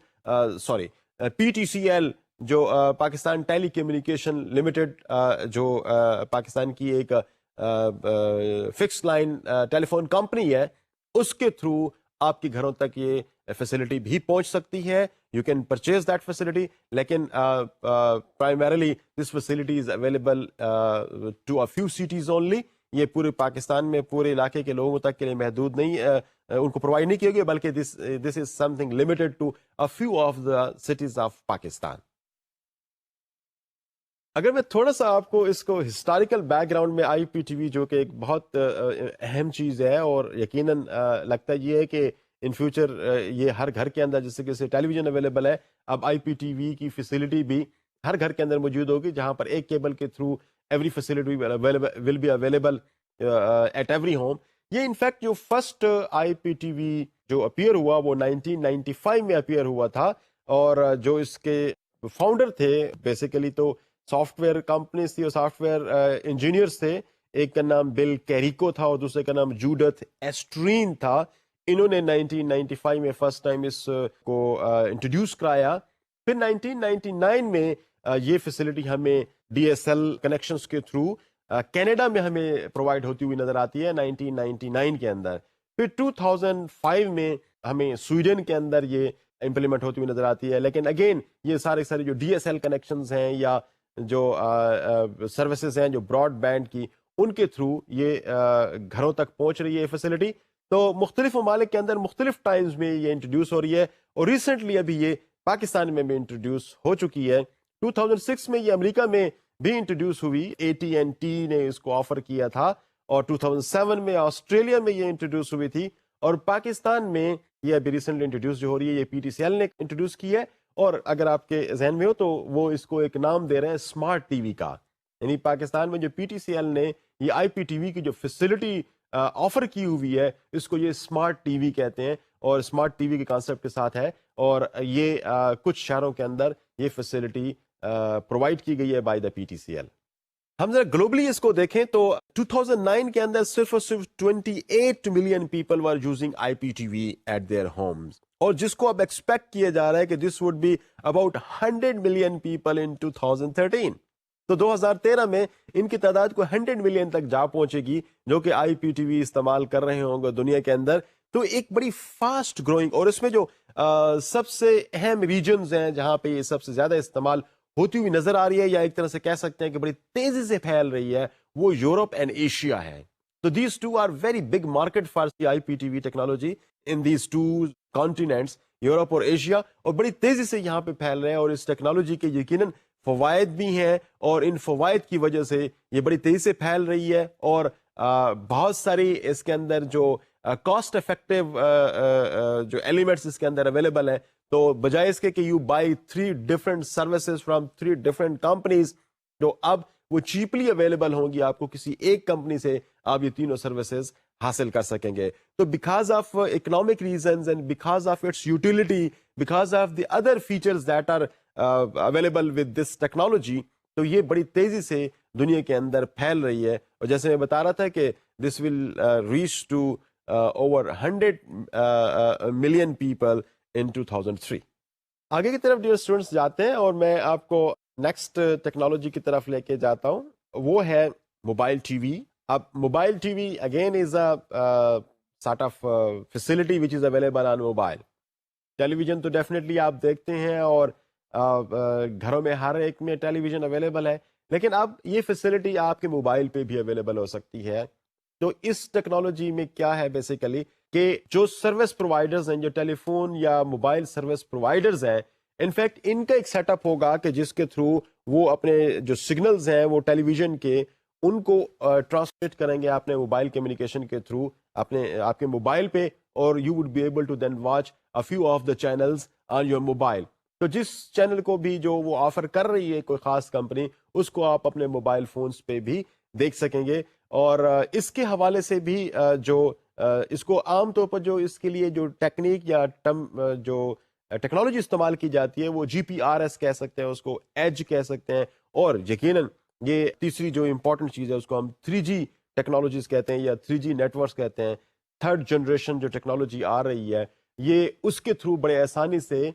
P T C L جو پاکستان ٹیلی کمیونیکیشن لمیٹڈ جو پاکستان کی ایک fix line telephone company ہے، اس کے تھرو آپ کے گھروں تک یہ فیسلٹی بھی پہنچ سکتی ہے. You can purchase that facility, لیکن primarily this facility is available to a few cities only. یہ پورے پاکستان میں پورے علاقے کے لوگوں تک کے لیے محدود نہیں، ان کو پرووائڈ نہیں کیا گیا، بلکہ this is something limited to a few of the cities of Pakistan. اگر میں تھوڑا سا آپ کو اس کو ہسٹوریکل بیک گراؤنڈ میں آئی پی ٹی وی جو کہ ایک بہت اہم چیز ہے، اور یقیناً لگتا یہ ہے کہ ان فیوچر یہ ہر گھر کے اندر جیسے کہ ٹیلی ویژن اویلیبل ہے، اب آئی پی ٹی وی کی فیسلٹی بھی ہر گھر کے اندر موجود ہوگی، جہاں پر ایک کیبل کے through every facility will be available at every home. یہ انفیکٹ جو first I P T V جو اپیئر ہوا وہ 1995 میں اپیئر ہوا تھا، اور جو اس کے فاؤنڈر تھے بیسیکلی تو سافٹ ویئر کمپنیز تھی اور سافٹ ویئر انجینئرس تھے. ایک کا نام بل کیریکو تھا اور دوسرے کا نام جوڈتھ ایسٹرین تھا. انہوں نے 1995 میں فرسٹ ٹائم اس کو انٹروڈیوس کرایا. پھر 1999 میں یہ فیسلٹی ہمیں ڈی ایس ایل کنیکشنز کے تھرو کینیڈا میں ہمیں پرووائڈ ہوتی ہوئی نظر آتی ہے 1999 کے اندر. پھر 2005 میں ہمیں سویڈن کے اندر یہ امپلیمنٹ ہوتی ہوئی نظر آتی ہے. لیکن اگین یہ سارے جو ڈی ایس ایل کنیکشنز ہیں یا جو سروسز ہیں جو براڈ بینڈ کی، ان کے تھرو یہ گھروں تک پہنچ رہی ہے فیسلٹی. تو مختلف ممالک کے اندر مختلف ٹائمز میں یہ انٹروڈیوس ہو رہی ہے، اور ریسنٹلی ابھی یہ پاکستان میں بھی انٹروڈیوس ہو چکی ہے. 2006 میں یہ امریکہ میں بھی انٹروڈیوس ہوئی، AT&T نے اس کو آفر کیا تھا، اور 2007 میں آسٹریلیا میں یہ انٹروڈیوس ہوئی تھی، اور پاکستان میں یہ ابھی ریسنٹلی انٹروڈیوس جو ہو رہی ہے یہ PTCL نے انٹروڈیوس کی ہے. اور اگر آپ کے ذہن میں ہو تو وہ اس کو ایک نام دے رہے ہیں اسمارٹ ٹی وی کا. یعنی پاکستان میں جو PTCL نے یہ آئی پی ٹی وی کی جو فیسلٹی آفر کی ہوئی ہے اس کو یہ اسمارٹ ٹی وی کہتے ہیں، اور اسمارٹ ٹی وی کے کانسیپٹ کے ساتھ ہے. اور یہ کچھ شہروں کے اندر یہ فیسلٹی پرووائڈ کی گئی ہے بائی دا PTCL. ہم ذرا گلوبلی اس کو دیکھیں تو 2009 کے اندر صرف اور صرف 28 million people were using I P T V at their homes, اور جس کو اب ایکسپیکٹ کیا جا رہا ہے کہ this would be about 100 million people in 2013. تو 2013 میں ان کی تعداد کو 100 ملین تک جا پہنچے گی جو کہ آئی پی ٹی وی استعمال کر رہے ہوں گے دنیا کے اندر. تو ایک بڑی فاسٹ گروئنگ، اور اس میں جو سب سے اہم ریجنز ہیں جہاں پہ یہ سب سے زیادہ استعمال ہوتی ہوئی نظر آ رہی ہے، یا ایک طرح سے کہہ سکتے ہیں کہ بڑی تیزی سے پھیل رہی ہے، وہ یورپ اینڈ ایشیا ہے. تو these two are very big market for the I P T V technology in these two continents, Europe اور ایشیا، اور بڑی تیزی سے یہاں پہ پھیل رہے ہیں. اور اس ٹیکنالوجی کے یقیناً فوائد بھی ہیں، اور ان فوائد کی وجہ سے یہ بڑی تیزی سے پھیل رہی ہے. اور بہت ساری اس کے اندر جو کاسٹ افیکٹو جو ایلیمنٹس اس کے اندر اویلیبل ہیں، تو بجائے اس کے کہ you by 3 different services from 3 different companies, تو اب وہ چیپلی اویلیبل ہوں گی، آپ کو کسی ایک کمپنی سے آپ یہ تینوں سروسز حاصل کر سکیں گے. تو because of economic reasons and because of its utility, because of the other features that are available with this technology, تو یہ بڑی تیزی سے دنیا کے اندر پھیل رہی ہے. اور جیسے میں بتا رہا تھا کہ this will reach to over 100 million people in 2003. آگے کی طرف ڈیئر اسٹوڈنٹس جاتے ہیں اور میں آپ کو نیکسٹ ٹیکنالوجی کی طرف لے کے جاتا ہوں. وہ ہے موبائل ٹی وی. اب mobile T V again is a sort of facility which is available on mobile. Television تو ڈیفینیٹلی آپ دیکھتے ہیں اور گھروں میں ہر ایک میں ٹیلی ویژن اویلیبل ہے, لیکن اب یہ فیسلٹی آپ کے موبائل پہ بھی اویلیبل ہو سکتی ہے. تو اس ٹیکنالوجی میں کیا ہے بیسیکلی کہ جو سروس پرووائڈرز ہیں, جو ٹیلی فون یا موبائل سروس پرووائڈرز ہیں, انفیکٹ ان کا ایک سیٹ اپ ہوگا کہ جس کے تھرو وہ اپنے جو سگنلز ہیں وہ ٹیلی ویژن کے ان کو ٹرانسمیٹ کریں گے اپنے موبائل کمیونیکیشن کے تھرو آپ کے موبائل پہ, اور you would be able to then watch a few of the channels on your mobile. تو جس چینل کو بھی جو وہ آفر کر رہی ہے کوئی خاص کمپنی, اس کو آپ اپنے موبائل فونز پہ بھی دیکھ سکیں گے. اور اس کے حوالے سے بھی جو اس کو عام طور پر جو اس کے لیے جو ٹیکنیک یا جو ٹیکنالوجی استعمال کی جاتی ہے وہ GPRS کہہ سکتے ہیں, اس کو ایج کہہ سکتے ہیں, اور یقیناً یہ تیسری جو امپورٹنٹ چیز ہے اس کو ہم 3G ٹیکنالوجیز کہتے ہیں یا 3G نیٹورکس کہتے ہیں. تھرڈ جنریشن جو ٹیکنالوجی آ رہی ہے یہ اس کے تھرو بڑے آسانی سے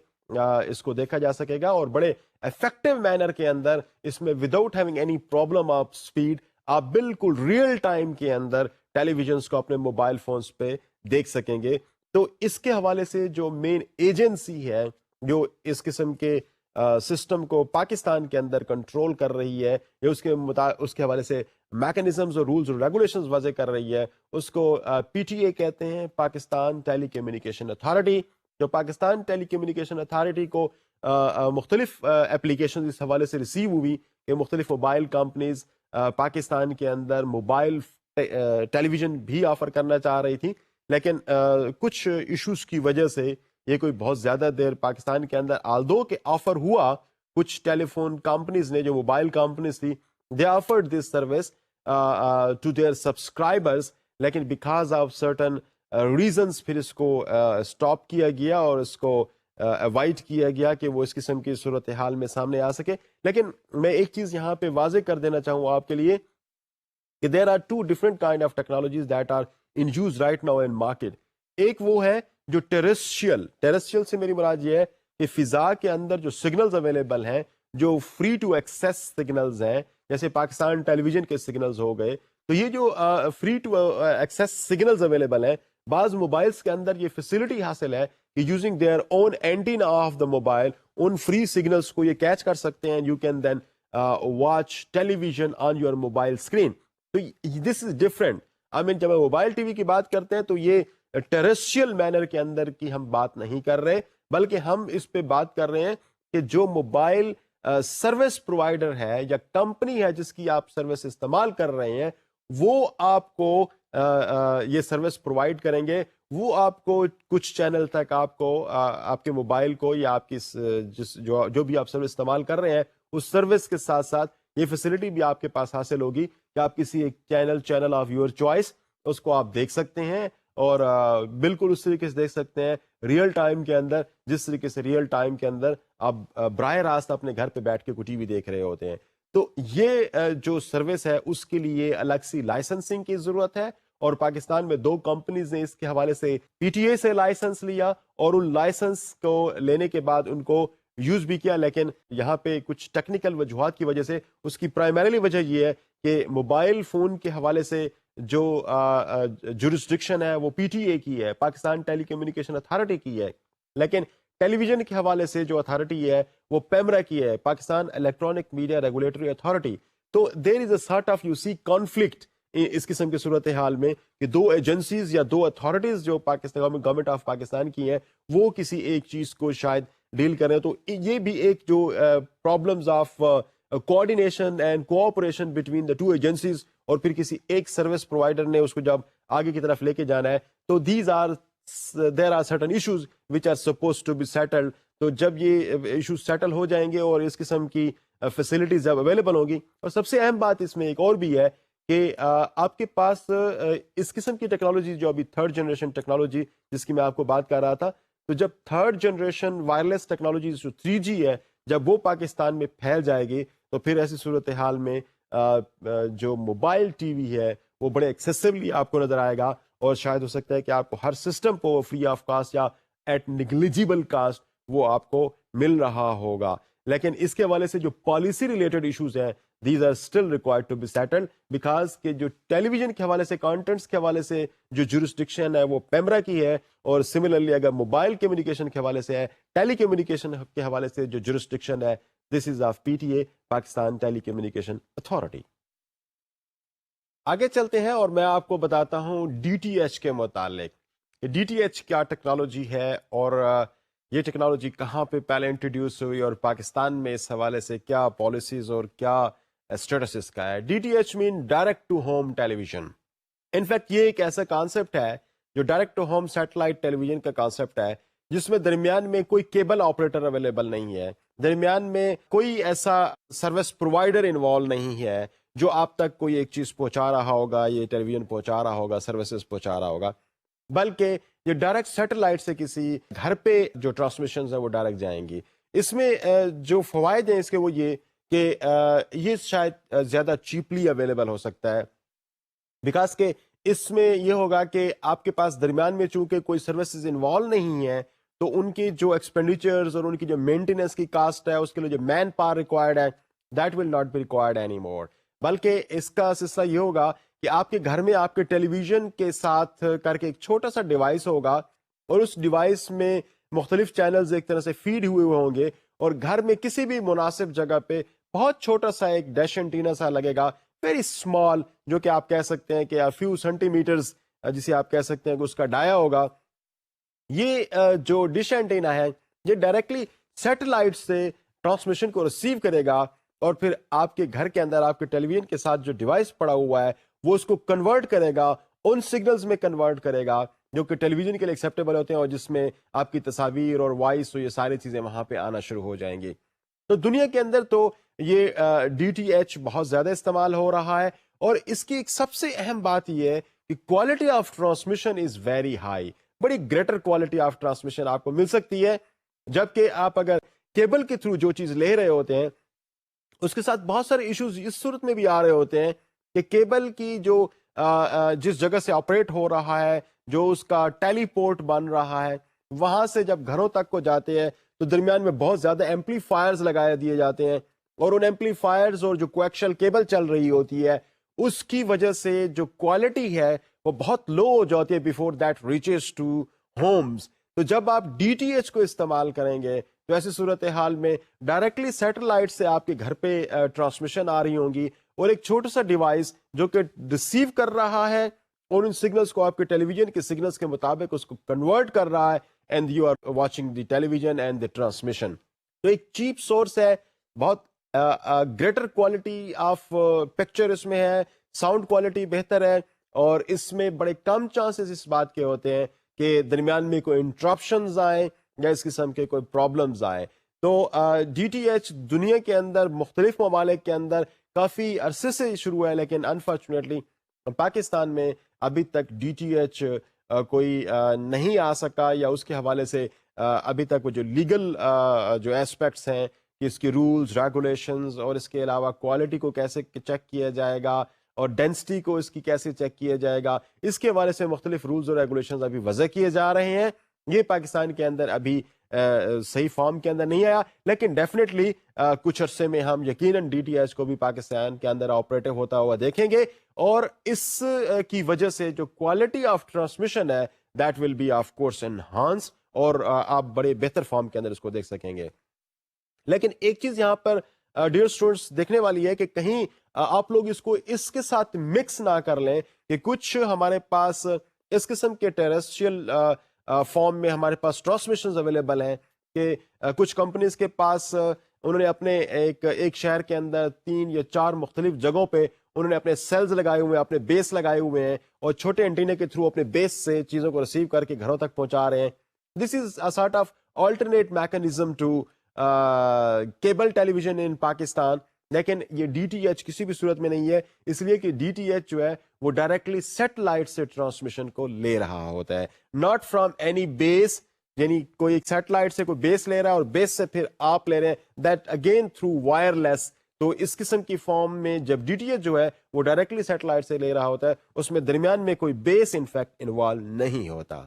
اس کو دیکھا جا سکے گا, اور بڑے افیکٹو مینر کے اندر اس میں without having any problem of speed آپ بالکل ریئل ٹائم کے اندر ٹیلی ویژنس کو اپنے موبائل فونز پہ دیکھ سکیں گے. تو اس کے حوالے سے جو مین ایجنسی ہے جو اس قسم کے سسٹم کو پاکستان کے اندر کنٹرول کر رہی ہے یا اس کے حوالے سے میکنزمز اور رولز اور ریگولیشنز وضع کر رہی ہے, اس کو PTA کہتے ہیں, پاکستان ٹیلی کمیونیکیشن اتھارٹی. جو پاکستان ٹیلی کمیونیکیشن اتھارٹی کو مختلف اپلیکیشن اس حوالے سے ریسیو ہوئی کہ مختلف موبائل کمپنیز پاکستان کے اندر موبائل ٹیلی ویژن بھی آفر کرنا چاہ رہی تھی, لیکن کچھ ایشوز کی وجہ سے یہ کوئی بہت زیادہ دیر پاکستان کے اندر آلدو کہ آفر ہوا, کچھ ٹیلی فون کمپنیز نے جو موبائل کمپنیز تھی they offered this service to their subscribers, لیکن بیکاز آف سرٹن ریزنس پھر اس کو اسٹاپ کیا گیا اور اس کو اوائڈ کیا گیا کہ وہ اس قسم کی صورتحال میں سامنے آ سکے. لیکن میں ایک چیز یہاں پہ واضح کر دینا چاہوں آپ کے لیے کہ there are two different kind of technologies that are in use right now in market. ایک وہ ہے جو ٹیرسٹریل سے میری مراد یہ ہے کہ فضا کے اندر جو سگنلز اویلیبل ہیں, جو فری ٹو ایکسیس سگنلز ہیں, جیسے پاکستان ٹیلی ویژن کے سگنلز ہو گئے. تو یہ جو free to access signals available ہیں, بعض موبائلز کے اندر یہ فیسلٹی حاصل ہے کہ using their own antenna of the mobile in free signals کو یہ کیچ کر سکتے ہیں. You can then watch television on your mobile screen. تو دس از ڈفرینٹ. جب ہم موبائل ٹی وی کی بات کرتے ہیں تو یہ ٹیرسٹریل مینر کے اندر کی ہم بات نہیں کر رہے, بلکہ ہم اس پہ بات کر رہے ہیں کہ جو موبائل سروس پرووائڈر ہے یا کمپنی ہے جس کی آپ سروس استعمال کر رہے ہیں, وہ آپ کو یہ سروس پرووائڈ کریں گے. وہ آپ کو کچھ چینل تک آپ کو آپ کے موبائل کو یا آپ کی جو بھی آپ سروس استعمال کر رہے ہیں اس سروس کے ساتھ ساتھ یہ فیسلٹی بھی آپ کے پاس حاصل ہوگی کہ آپ کسی ایک چینل آف یور چوائس اس کو آپ دیکھ سکتے ہیں, اور بالکل اس طریقے سے دیکھ سکتے ہیں ریئل ٹائم کے اندر, جس طریقے سے ریئل ٹائم کے اندر آپ براہ راست اپنے گھر پہ بیٹھ کے کوئی ٹی وی دیکھ رہے ہوتے ہیں. تو یہ جو سروس ہے اس کے لیے الگ سی لائسنسنگ کی ضرورت ہے, اور پاکستان میں 2 کمپنیز نے اس کے حوالے سے PTA سے لائسنس لیا, اور ان لائسنس کو لینے کے بعد ان کو یوز بھی کیا. لیکن یہاں پہ کچھ ٹیکنیکل وجوہات کی وجہ سے, اس کی پرائمریلی وجہ یہ ہے کہ موبائل فون کے حوالے سے جو جورسڈکشن ہے وہ PTA کی ہے, پاکستان ٹیلی کمیونیکیشن اتھارٹی کی ہے, لیکن ٹیلی ویژن کے حوالے سے جو اتھارٹی ہے وہ پیمرا کی ہے, Pakistan electronic media regulatory authority. تو there is a sort of you see conflict اس قسم کی صورتحال میں کہ 2 ایجنسیز یا 2 اتھارٹیز جو پاکستان گورنمنٹ آف پاکستان کی ہیں وہ کسی ایک چیز کو شاید ڈیل کریں. تو یہ بھی ایک جو problems of coordination and cooperation between the 2 agencies, اور پھر کسی ایک سروس پرووائڈر نے اس کو جب آگے کی طرف لے کے جانا ہے, تو there are certain issues which are supposed to be settled. تو جب یہ ایشوز سیٹل ہو جائیں گے اور اس قسم کی فیسلٹیز جب اویلیبل ہوں گی, اور سب سے اہم بات اس میں ایک اور بھی ہے کہ آپ کے پاس اس قسم کی ٹیکنالوجی جو ابھی 3rd جنریشن ٹیکنالوجی جس کی میں آپ کو بات کر رہا تھا, تو جب 3rd جنریشن وائرلیس ٹیکنالوجی جو 3G ہے جب وہ پاکستان میں پھیل جائے گی, تو پھر ایسی صورتحال میں جو موبائل ٹی وی ہے وہ بڑے ایکسیسولی آپ کو نظر آئے گا, اور شاید ہو سکتا ہے کہ آپ کو ہر سسٹم کو فری آف کاسٹ یا ایٹ نیگلیجیبل کاسٹ وہ آپ کو مل رہا ہوگا. لیکن اس کے حوالے سے جو پالیسی ریلیٹڈ ایشوز ہیں, these are still required to be settled, because کہ جو ٹیلی ویژن کے حوالے سے, کانٹینٹس کے حوالے سے جو جورسڈکشن ہے وہ پیمرا کی ہے, اور سملرلی اگر موبائل کمیونیکیشن کے حوالے سے ہے, ٹیلی کمیونیکیشن کے حوالے سے جو جورسڈکشن ہے, this is of PTA, Pakistan telecommunication authority. آگے چلتے ہیں اور میں آپ کو بتاتا ہوں DTH کے متعلق. DTH کیا ٹیکنالوجی ہے, اور یہ ٹیکنالوجی کہاں پہ پہلے انٹروڈیوس ہوئی, اور پاکستان میں اس حوالے سے کیا پالیسیز اور کیا اسٹیٹس اس کا ہے. DTH mean direct to home television. In fact یہ ایک ایسا کانسیپٹ ہے جو direct to home satellite television کا کانسیپٹ ہے, جس میں درمیان میں کوئی کیبل آپریٹر اویلیبل نہیں ہے, درمیان میں کوئی ایسا سروس پرووائڈر انوالو نہیں ہے جو آپ تک کوئی ایک چیز پہنچا رہا ہوگا, یہ ٹیلی ویژن پہنچا رہا ہوگا, سروسز پہنچا رہا ہوگا, بلکہ یہ ڈائریکٹ سیٹلائٹ سے کسی گھر پہ جو ٹرانسمیشنز ہیں وہ ڈائریکٹ جائیں گی. اس میں جو فوائد ہیں اس کے وہ یہ کہ یہ شاید زیادہ چیپلی اویلیبل ہو سکتا ہے, بیکاز کہ اس میں یہ ہوگا کہ آپ کے پاس درمیان میں چونکہ کوئی سروسز انوالو نہیں ہے, تو ان کی جو ایکسپینڈیچرز اور ان کی جو مینٹیننس کی کاسٹ ہے, اس کے لیے جو مین پاور ریکوائرڈ ہے, that will not be required anymore. بلکہ اس کا سلسلہ یہ ہوگا کہ آپ کے گھر میں آپ کے ٹیلی ویژن کے ساتھ کر کے ایک چھوٹا سا ڈیوائس ہوگا, اور اس ڈیوائس میں مختلف چینلز ایک طرح سے فیڈ ہوئے ہوں گے, اور گھر میں کسی بھی مناسب جگہ پہ بہت چھوٹا سا ایک ڈیش اینٹینا سا لگے گا, ویری اسمال, جو کہ آپ کہہ سکتے ہیں کہ فیو سینٹی میٹرز, جسے آپ کہہ سکتے ہیں کہ اس کا ڈایا ہوگا. یہ جو ڈش اینٹینا ہے یہ ڈائریکٹلی سیٹلائٹ سے ٹرانسمیشن کو ریسیو کرے گا, اور پھر آپ کے گھر کے اندر آپ کے ٹیلی ویژن کے ساتھ جو ڈیوائس پڑا ہوا ہے وہ اس کو کنورٹ کرے گا, ان سگنلز میں کنورٹ کرے گا جو کہ ٹیلی ویژن کے لیے ایکسیپٹیبل ہوتے ہیں, اور جس میں آپ کی تصاویر اور وائس اور یہ ساری چیزیں وہاں پہ آنا شروع ہو جائیں گی. تو دنیا کے اندر تو یہ DTH بہت زیادہ استعمال ہو رہا ہے, اور اس کی ایک سب سے اہم بات یہ ہے کہ quality of transmission is very high, بڑی گریٹر کوالٹی آف ٹرانسمیشن آپ کو مل سکتی ہے. جبکہ آپ اگر کیبل کے تھرو جو چیز لے رہے ہوتے ہیں اس کے ساتھ بہت سارے ایشوز اس صورت میں بھی آ رہے ہوتے ہیں کہ کیبل کی جو جس جگہ سے آپریٹ ہو رہا ہے, جو اس کا ٹیلی پورٹ بن رہا ہے, وہاں سے جب گھروں تک کو جاتے ہیں تو درمیان میں بہت زیادہ ایمپلیفائرز لگائے دیے جاتے ہیں, اور ان ایمپلیفائرز اور جو کویکشل کیبل چل رہی ہوتی ہے اس کی وجہ سے جو کوالٹی ہے وہ بہت لو ہو جاتی ہے before that reaches to homes. تو جب آپ DTH کو استعمال کریں گے تو ایسی صورتحال میں ڈائریکٹلی سیٹلائٹ سے آپ کے گھر پہ ٹرانسمیشن آ رہی ہوں گی, اور ایک چھوٹا سا ڈیوائس جو کہ ریسیو کر رہا ہے اور ان سگنلز کو آپ کے ٹیلی ویژن کے سگنلز کے مطابق اس کو کنورٹ کر رہا ہے, and you are watching the television and the transmission. تو ایک چیپ سورس ہے, بہت گریٹر کوالٹی آف پکچر اس میں ہے, ساؤنڈ کوالٹی بہتر ہے, اور اس میں بڑے کم چانسز اس بات کے ہوتے ہیں کہ درمیان میں کوئی انٹرپشنز آئیں یا اس قسم کے کوئی پرابلمز آئیں. تو DTH دنیا کے اندر مختلف ممالک کے اندر کافی عرصے سے شروع ہے, لیکن انفارچونیٹلی پاکستان میں ابھی تک DTH کوئی نہیں آ سکا, یا اس کے حوالے سے ابھی تک وہ جو لیگل جو ایسپیکٹس ہیں کہ اس کی رولز ریگولیشنز, اور اس کے علاوہ کوالٹی کو کیسے چیک کیا جائے گا, اور ڈینسٹی کو اس کی کیسے چیک کیا جائے گا, اس کے حوالے سے مختلف رولز اور ریگولیشنز ابھی وضع کیے جا رہے ہیں. یہ پاکستان کے اندر ابھی صحیح فارم کے اندر نہیں آیا, لیکن ڈیفینیٹلی کچھ عرصے میں ہم یقیناً DTH کو بھی پاکستان کے اندر آپریٹو ہوتا ہوا دیکھیں گے, اور اس کی وجہ سے جو کوالٹی آف ٹرانسمیشن ہے that will be of course enhance, اور آپ بڑے بہتر فارم کے اندر اس کو دیکھ سکیں گے. لیکن ایک چیز یہاں پر ڈیئر اسٹوڈنٹس دیکھنے والی ہے کہ کہیں آپ لوگ اس کو اس کے ساتھ مکس نہ کر لیں کہ کچھ ہمارے پاس اس قسم کے ٹیریسٹریل فارم میں ہمارے پاس ٹرانسمیشنز اویلیبل ہیں, کہ کچھ کمپنیز کے پاس انہوں نے اپنے ایک شہر کے اندر 3 یا 4 مختلف جگہوں پہ انہوں نے اپنے سیلز لگائے ہوئے ہیں, اپنے بیس لگائے ہوئے ہیں, اور چھوٹے اینٹینے کے تھرو اپنے بیس سے چیزوں کو ریسیو کر کے گھروں تک پہنچا رہے ہیں. This is a sort of alternate mechanism to cable television in Pakistan. لیکن یہ DTH کسی بھی صورت میں نہیں ہے, اس لیے کہ DTH جو ہے وہ ڈائریکٹلی سیٹلائٹ سے ٹرانسمیشن کو لے رہا ہوتا ہے, ناٹ فرام اینی بیس, یعنی کوئی سیٹلائٹ سے کوئی بیس لے رہا ہے اور بیس سے پھر آپ لے رہے ہیں, دیٹ اگین تھرو وائر لیس تو اس قسم کی فارم میں جب ڈی ٹی ایچ جو ہے وہ ڈائریکٹلی سیٹلائٹ سے لے رہا ہوتا ہے، اس میں درمیان میں کوئی بیس انفیکٹ انوالو نہیں ہوتا۔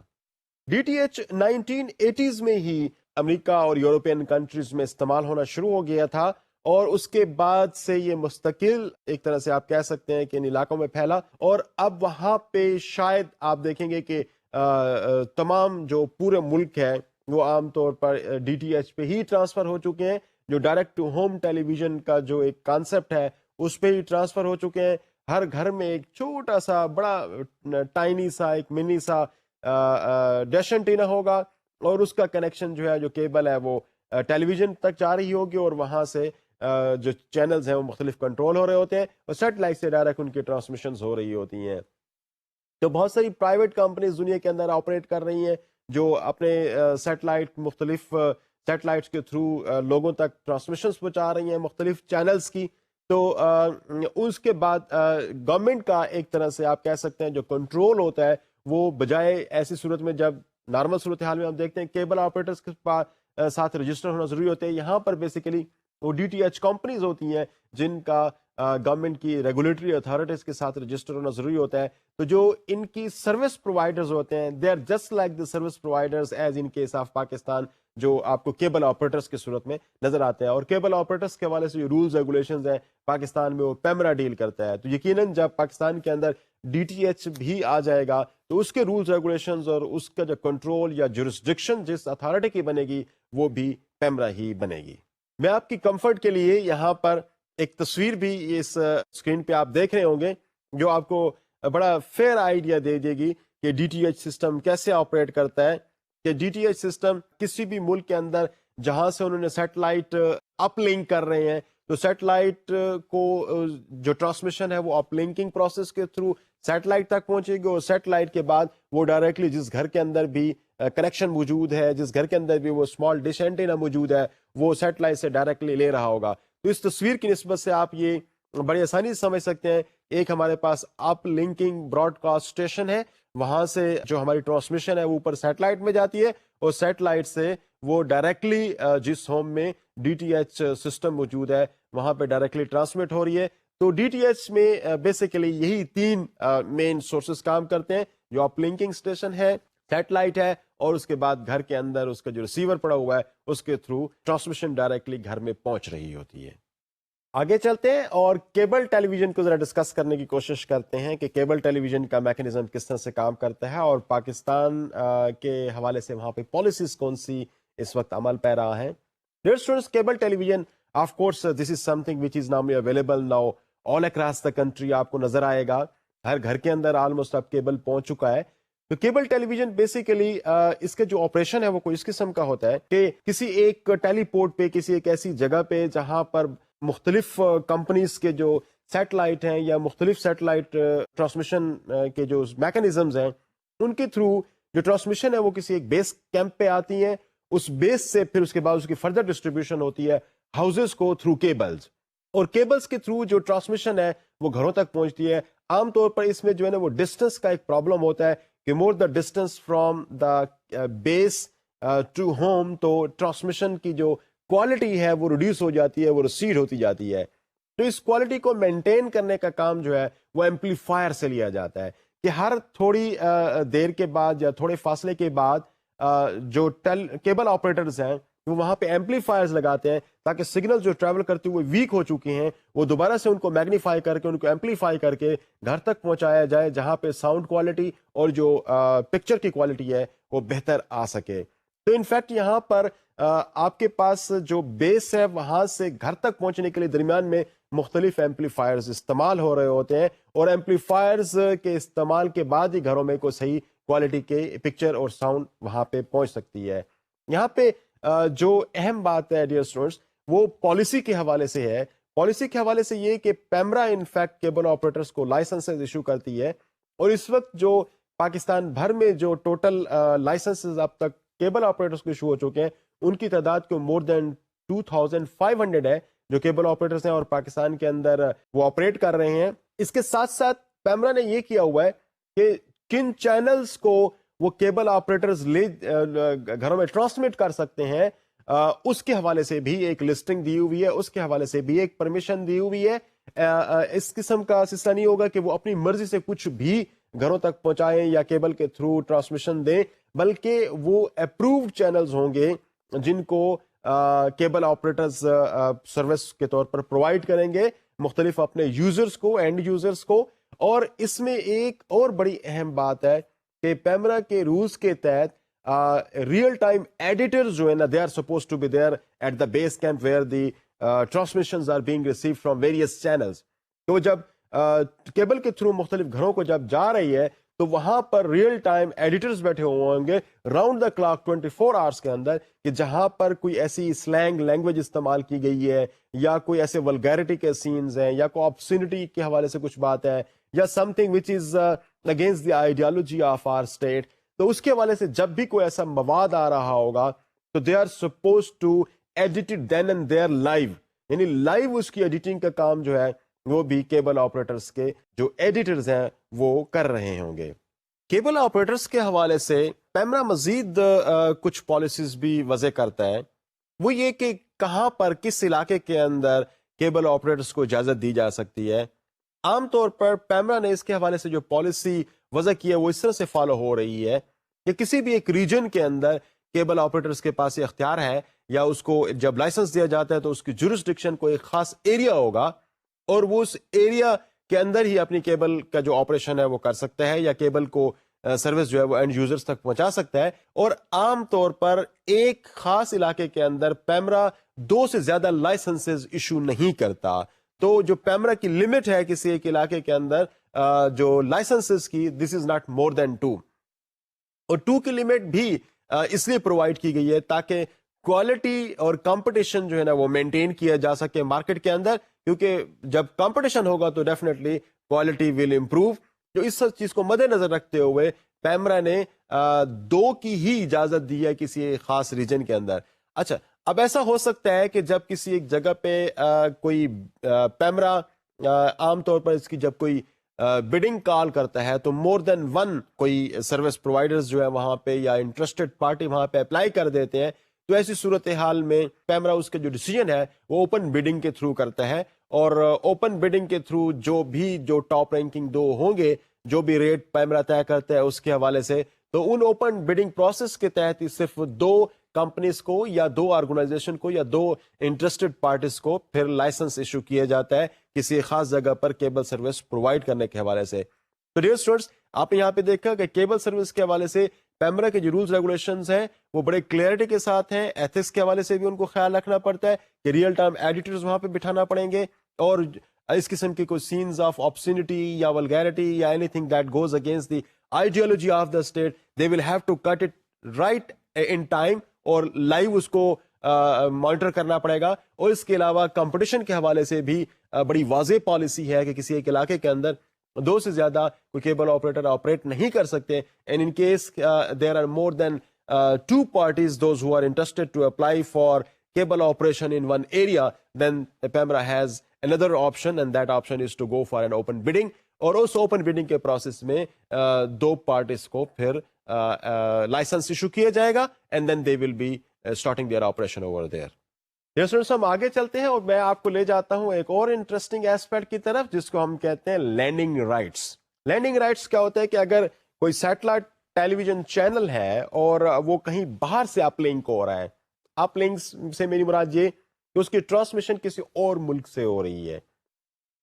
ڈی ٹی ایچ 1980s میں ہی امریکہ اور یورپین کنٹریز میں استعمال ہونا شروع ہو گیا تھا، اور اس کے بعد سے یہ مستقل ایک طرح سے آپ کہہ سکتے ہیں کہ ان علاقوں میں پھیلا، اور اب وہاں پہ شاید آپ دیکھیں گے کہ تمام جو پورے ملک ہے وہ عام طور پر ڈی ٹی ایچ پہ ہی ٹرانسفر ہو چکے ہیں، جو direct to home television کا جو ایک کانسیپٹ ہے اس پہ ہی ٹرانسفر ہو چکے ہیں۔ ہر گھر میں ایک چھوٹا سا بڑا ٹائنی سا ایک منی سا ڈیش اینٹینا ہوگا، اور اس کا کنیکشن جو ہے جو کیبل ہے وہ ٹیلی ویژن تک جا رہی ہوگی، اور وہاں سے جو چینلز ہیں وہ مختلف کنٹرول ہو رہے ہوتے ہیں، اور سیٹلائٹ سے ڈائریکٹ ان کی ٹرانسمیشنز ہو رہی ہوتی ہیں۔ تو بہت ساری پرائیویٹ کمپنیز دنیا کے اندر آپریٹ کر رہی ہیں جو اپنے سیٹلائٹ مختلف سیٹلائٹس کے تھرو لوگوں تک ٹرانسمیشنز پہنچا رہی ہیں مختلف چینلز کی۔ تو اس کے بعد گورنمنٹ کا ایک طرح سے آپ کہہ سکتے ہیں جو کنٹرول ہوتا ہے وہ بجائے ایسی صورت میں جب نارمل صورتحال میں ہم دیکھتے ہیں کیبل آپریٹرز کے ساتھ رجسٹر ہونا ضروری ہوتے ہیں، یہاں پر بیسیکلی وہ ڈی ٹی ایچ کمپنیز ہوتی ہیں جن کا گورنمنٹ کی ریگولیٹری اتھارٹیز کے ساتھ رجسٹر ہونا ضروری ہوتا ہے۔ تو جو ان کی سروس پرووائڈرز ہوتے ہیں they are just like the service providers as in case of Pakistan, جو آپ کو کیبل آپریٹرز کی صورت میں نظر آتے ہیں۔ اور کیبل آپریٹرز کے حوالے سے جو رولز ریگولیشنز ہیں پاکستان میں وہ پیمرا ڈیل کرتا ہے، تو یقیناً جب پاکستان کے اندر ڈی ٹی ایچ بھی آ جائے گا تو اس کے رولز ریگولیشنز اور اس کا جو کنٹرول یا جورسڈکشن جس اتھارٹی کی بنے گی وہ بھی پیمرا ہی بنے گی۔ میں آپ کی کمفرٹ کے لیے یہاں پر ایک تصویر بھی اس اسکرین پہ آپ دیکھ رہے ہوں گے جو آپ کو بڑا فیئر آئیڈیا دے دے گی کہ ڈی ٹی ایچ سسٹم کیسے آپریٹ کرتا ہے، کہ ڈی ٹی ایچ سسٹم کسی بھی ملک کے اندر جہاں سے انہوں نے سیٹلائٹ اپ لنک کر رہے ہیں، تو سیٹلائٹ کو جو ٹرانسمیشن ہے وہ اپ لنکنگ پروسیس کے تھرو سیٹلائٹ تک پہنچے گی، اور سیٹلائٹ کے بعد وہ ڈائریکٹلی جس گھر کے اندر بھی کنیکشن موجود ہے، جس گھر کے اندر بھی وہ اسمال ڈش اینٹینا موجود ہے، وہ سیٹلائٹ سے ڈائریکٹلی لے رہا ہوگا۔ تو اس تصویر کی نسبت سے آپ یہ بڑی آسانی سے سمجھ سکتے ہیں، ایک ہمارے پاس اپ لنکنگ براڈ کاسٹ اسٹیشن ہے، وہاں سے جو ہماری ٹرانسمیشن ہے وہ اوپر سیٹلائٹ میں جاتی ہے، اور سیٹلائٹ سے وہ ڈائریکٹلی جس ہوم میں ڈی ٹی ایچ سسٹم موجود ہے وہاں پہ ڈائریکٹلی ٹرانسمٹ ہو رہی ہے۔ تو ڈی ٹی ایچ میں بیسیکلی یہی تین مین سورسز کام کرتے ہیں، جو اپ لنکنگ اسٹیشن ہے، سیٹلائٹ ہے، اور اس کے بعد گھر کے اندر اس کا جو ریسیور پڑا ہوا ہے اس کے تھرو ٹرانسمیشن ڈائریکٹلی گھر میں پہنچ رہی ہوتی ہے۔ آگے چلتے ہیں اور کیبل ٹیلی ویژن کو ذرا ڈسکس کرنے کی کوشش کرتے ہیں کہ کیبل ٹیلی ویژن کا میکینزم کس طرح سے کام کرتا ہے، اور پاکستان کے حوالے سے وہاں پہ پالیسیز کون سی اس وقت عمل پہ رہا ہے۔ Dear students, cable television, of course, this is something which is normally available now all across the country. آپ کو نظر آئے گا ہر گھر کے اندر آلموسٹ اب کیبل پہنچ چکا ہے۔ تو کیبل ٹیلی ویژن بیسیکلی اس کے جو آپریشن ہے وہ کوئی اس قسم کا ہوتا ہے کہ کسی ایک ٹیلی پورٹ پہ، کسی ایک ایسی جگہ پہ جہاں پر مختلف کمپنیز کے جو سیٹلائٹ ہیں یا مختلف سیٹلائٹ ٹرانسمیشن کے جو میکینزمز ہیں ان کے تھرو جو ٹرانسمیشن ہے وہ کسی ایک بیس کیمپ پہ آتی ہیں، اس بیس سے پھر اس کے بعد اس کی فردر ڈسٹریبیوشن ہوتی ہے ہاؤزز کو تھرو کیبلز، اور کیبلز کے تھرو جو ٹرانسمیشن ہے وہ گھروں تک پہنچتی ہے۔ عام طور پر اس میں جو ہے نا وہ ڈسٹینس کا ایک پرابلم ہوتا ہے کہ more the distance from the base to home, تو ٹرانسمیشن کی جو کوالٹی ہے وہ ریڈیوس ہو جاتی ہے، وہ ریسیڈ ہوتی جاتی ہے۔ تو اس کوالٹی کو مینٹین کرنے کا کام جو ہے وہ ایمپلیفائر سے لیا جاتا ہے کہ ہر تھوڑی دیر کے بعد یا تھوڑے فاصلے کے بعد جو کیبل آپریٹرز ہیں وہ وہاں پہ ایمپلیفائرز لگاتے ہیں تاکہ سگنل جو ٹریول کرتے ہوئے ویک ہو چکے ہیں وہ دوبارہ سے ان کو میگنیفائی کر کے ان کو ایمپلیفائی کر کے گھر تک پہنچایا جائے، جہاں پہ ساؤنڈ کوالٹی اور جو پکچر کی کوالٹی ہے وہ بہتر آ سکے۔ تو انفیکٹ یہاں پر آپ کے پاس جو بیس ہے وہاں سے گھر تک پہنچنے کے لیے درمیان میں مختلف ایمپلیفائرز استعمال ہو رہے ہوتے ہیں، اور ایمپلیفائرز کے استعمال کے بعد ہی گھروں میں کوئی صحیح کوالٹی کے پکچر اور ساؤنڈ وہاں پہ پہنچ سکتی ہے۔ یہاں پہ جو اہم بات ہے ڈیئر اسٹوڈنٹس وہ پالیسی کے حوالے سے ہے۔ پالیسی کے حوالے سے یہ کہ پیمرا انفیکٹ کیبل آپریٹرز کو لائسنسز ایشو کرتی ہے، اور اس وقت جو پاکستان بھر میں جو ٹوٹل لائسنسز اب تک کیبل آپریٹرز کو ایشو ہو چکے ہیں ان کی تعداد کو مور دین 2500 ہے جو کیبل آپریٹرز ہیں اور پاکستان کے اندر وہ آپریٹ کر رہے ہیں۔ اس کے ساتھ ساتھ پیمرا نے یہ کیا ہوا ہے کہ کن چینلز کو وہ کیبل آپریٹرز گھروں میں ٹرانسمٹ کر سکتے ہیں اس کے حوالے سے بھی ایک لسٹنگ دی ہوئی ہے, اس کے حوالے سے بھی ایک پرمیشن دی ہوئی ہے. اس قسم کا سلسلہ نہیں ہوگا کہ وہ اپنی مرضی سے کچھ بھی گھروں تک پہنچائیں یا کیبل کے تھرو ٹرانسمیشن دیں, بلکہ وہ اپرووڈ چینلز ہوں گے جن کو کیبل آپریٹرز سروس کے طور پر پرووائڈ کریں گے مختلف اپنے یوزرز کو, اینڈ یوزرز کو. اور اس میں ایک اور بڑی اہم بات ہے کہ پیمرا کے رولز کے تحت ریئل ٹائم ایڈیٹرز جو ہے نا, they are suppose to be there at the base camp where the transmissions are being receive from various channels. تو جب کیبل کے تھرو مختلف گھروں کو جب جا رہی ہے تو وہاں پر ریئل ٹائم ایڈیٹرز بیٹھے ہوئے ہوں گے راؤنڈ دا کلاک 24 آورس کے اندر, کہ جہاں پر کوئی ایسی سلینگ لینگویج استعمال کی گئی ہے یا کوئی ایسے ولگیرٹی کے سینز ہیں یا کوئی آبسینٹی کے حوالے سے کچھ بات ہے یا something which is against the ideology of our state, تو اس کے حوالے سے جب بھی کوئی ایسا مواد آ رہا ہوگا تو they are suppose to edit it then and there live, یعنی لائیو اس کی ایڈیٹنگ کا کام جو ہے وہ بھی کیبل آپریٹرز کے جو ایڈیٹرز ہیں وہ کر رہے ہوں گے. کیبل آپریٹرز کے حوالے سے پیمرا مزید کچھ پالیسیز بھی وضع کرتا ہے, وہ یہ کہ کہاں پر کس علاقے کے اندر کیبل آپریٹرز کو اجازت دی جا سکتی ہے. عام طور پر پیمرا نے اس کے حوالے سے جو پالیسی وضع کی ہے وہ اس طرح سے فالو ہو رہی ہے کہ کسی بھی ایک ریجن کے اندر کیبل آپریٹرز کے پاس یہ اختیار ہے, یا اس کو جب لائسنس دیا جاتا ہے تو اس کی جورسڈکشن کو ایک خاص ایریا ہوگا اور وہ اس ایریا کے اندر ہی اپنی کیبل کا جو آپریشن ہے وہ کر سکتا ہے یا کیبل کو سروس جو ہے وہ اینڈ یوزرز تک پہنچا سکتا ہے. اور عام طور پر ایک خاص علاقے کے اندر پیمرا 2 سے زیادہ لائسنسز ایشو نہیں کرتا. تو جو پیمرا کی لمٹ ہے کسی ایک علاقے کے اندر جو لائسنسز کی, دس از ناٹ مور دین 2, اور 2 کی لمٹ بھی اس لیے پرووائڈ کی گئی ہے تاکہ کوالٹی اور کمپٹیشن جو ہے نا وہ مینٹین کیا جا سکے مارکیٹ کے اندر, کیونکہ جب کمپٹیشن ہوگا تو ڈیفینیٹلی کوالٹی ول امپروو. جو اس چیز کو مد نظر رکھتے ہوئے پیمرا نے 2 کی ہی اجازت دی ہے کسی خاص ریجن کے اندر. اچھا, اب ایسا ہو سکتا ہے کہ جب کسی ایک جگہ پہ کوئی پیمرا عام طور پر اس کی جب کوئی بڈنگ کال کرتا ہے تو مور دین 1 کوئی سروس پرووائڈرز جو ہے وہاں پہ یا انٹرسٹڈ پارٹی وہاں پہ اپلائی کر دیتے ہیں, تو ایسی صورتحال میں پیمرا اس کا جو ڈیسیجن ہے وہ اوپن بڈنگ کے تھرو کرتا ہے, اور اوپن بڈنگ کے تھرو جو ٹاپ رینکنگ 2 ہوں گے, جو بھی ریٹ پیمرا طے کرتا ہے اس کے حوالے سے, تو ان اوپن بڈنگ پروسیس کے تحت صرف 2 کمپنیز کو یا 2 آرگنائزیشن کو یا 2 انٹرسٹڈ پارٹیز کو پھر لائسنس ایشو کیا جاتا ہے کسی خاص جگہ پر کیبل سروس پرووائڈ کرنے کے حوالے سے. تو ڈیئر اسٹوڈنٹس, آپ نے یہاں پہ دیکھا کہ کیبل سروس کے حوالے سے پیمرا کے جو رولز ریگولیشنز ہیں وہ بڑے کلیئرٹی کے ساتھ ہیں. ایتھکس کے حوالے سے بھی ان کو خیال رکھنا پڑتا ہے کہ ریئل ٹائم ایڈیٹرز وہاں پہ بٹھانا پڑیں گے, اور اس قسم کی کوئی سینز آف آبسینٹی یا ولگیرٹی یا anything that goes against the ideology of the state, they will have to cut it right in time, اور لائیو اس کو مانیٹر کرنا پڑے گا. اور اس کے علاوہ کمپٹیشن کے حوالے سے بھی بڑی واضح پالیسی ہے کہ کسی ایک علاقے کے اندر 2 سے زیادہ کوئی کیبل آپریٹر آپریٹ نہیں کر سکتے, and in case there are more than 2 parties those who are interested to apply for cable operation in one area, then Pemra has another option, and that option is to go for an open bidding. اور اس open bidding کے process میں 2 parties کو پھر license issue کیا جائے گا, and then they will be starting their operation over there. ہم آگے چلتے ہیں اور میں آپ کو لے جاتا ہوں ایک اور انٹرسٹنگ ایسپیکٹ کی طرف جس کو ہم کہتے ہیں لینڈنگ رائٹس. لینڈنگ رائٹس کیا ہوتا ہے کہ اگر کوئی سیٹلائٹ ٹیلی ویژن چینل ہے اور وہ کہیں باہر سے اپ لنک ہو رہا ہے, اپ لنک سے میری مراد یہ کہ اس کی ٹرانسمیشن کسی اور ملک سے ہو رہی ہے.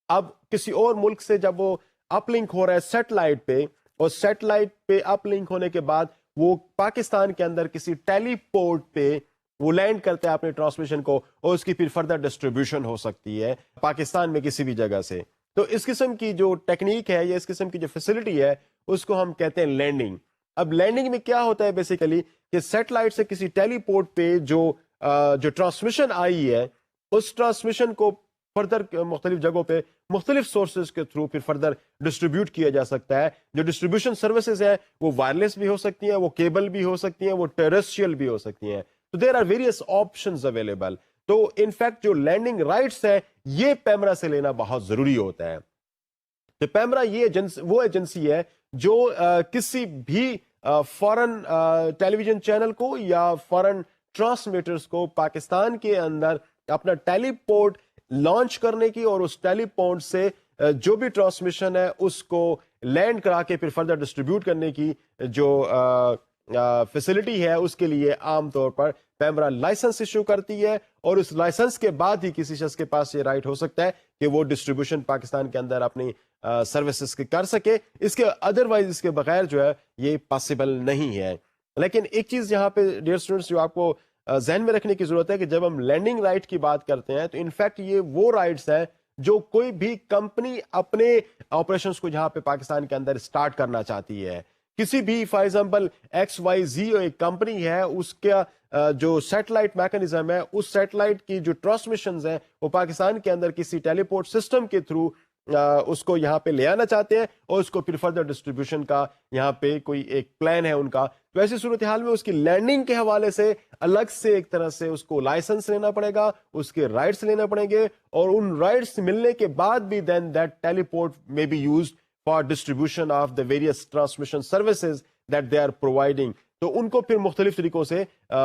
اب کسی اور ملک سے جب وہ اپ لنک ہو رہا ہے سیٹلائٹ پہ, اور سیٹلائٹ پہ اپ لنک ہونے کے بعد وہ پاکستان کے اندر کسی ٹیلی پورٹ پہ وہ لینڈ کرتا ہے اپنے ٹرانسمیشن کو, اور اس کی پھر فردر ڈسٹریبیوشن ہو سکتی ہے پاکستان میں کسی بھی جگہ سے. تو اس قسم کی جو ٹیکنیک ہے یا اس قسم کی جو فیسلٹی ہے اس کو ہم کہتے ہیں لینڈنگ. اب لینڈنگ میں کیا ہوتا ہے بیسیکلی کہ سیٹلائٹ سے کسی ٹیلی پورٹ پہ جو ٹرانسمیشن آئی ہے اس ٹرانسمیشن کو فردر مختلف جگہوں پہ مختلف سورسز کے تھرو پھر فردر ڈسٹریبیوٹ کیا جا سکتا ہے. جو ڈسٹریبیوشن سروسز ہیں وہ وائرلیس بھی ہو سکتی ہیں, وہ کیبل بھی ہو سکتی ہیں, وہ ٹیریسٹریل بھی ہو سکتی ہیں. تو there are various options available. تو انفیکٹ جو لینڈنگ رائٹس ہے یہ پیمرا سے لینا بہت ضروری ہوتا ہے. تو پیمرا یہ وہ ایجنسی ہے جو کسی بھی فارن ٹیلی ویژن چینل کو یا فارن ٹرانسمیٹرز کو پاکستان کے اندر اپنا ٹیلی پورٹ لانچ کرنے کی اور اس ٹیلی پورٹ سے جو بھی ٹرانسمیشن ہے اس کو لینڈ کرا کے پھر فردر ڈسٹریبیوٹ کرنے کی جو فیسلٹی ہے اس کے لیے عام طور پر پیمرا لائسنس ایشو کرتی ہے، اور اس لائسنس کے بعد ہی کسی شخص کے پاس یہ رائٹ ہو سکتا ہے کہ وہ ڈسٹریبیوشن پاکستان کے اندر اپنی سروسز کی کر سکے. اس کے ادروائز اس کے بغیر جو ہے یہ پاسبل نہیں ہے. لیکن ایک چیز یہاں پہ ڈیئر اسٹوڈنٹس جو آپ کو ذہن میں رکھنے کی ضرورت ہے کہ جب ہم لینڈنگ رائٹ کی بات کرتے ہیں تو انفیکٹ یہ وہ رائٹس ہیں جو کوئی بھی کمپنی اپنے آپریشنز کو جہاں پہ پاکستان کے اندر سٹارٹ کرنا چاہتی ہے، کسی بھی for example X Y Z ایک کمپنی ہے، اس کا جو سیٹلائٹ میکانزم ہے، اس سیٹلائٹ کی جو ٹرانسمیشنز ہیں وہ پاکستان کے اندر کسی ٹیلی پورٹ سسٹم کے تھرو اس کو یہاں پہ لے آنا چاہتے ہیں اور اس کو پھر فردر ڈسٹریبیوشن کا یہاں پہ کوئی ایک پلان ہے ان کا. تو ایسی صورتحال میں اس کی لینڈنگ کے حوالے سے الگ سے ایک طرح سے اس کو لائسنس لینا پڑے گا، اس کے رائٹس لینا پڑیں گے، اور ان رائٹس ملنے کے بعد بھی دین دیٹ ٹیلی پورٹ میں be used for distribution of the various transmission services that they are providing. تو ان کو پھر مختلف طریقوں سے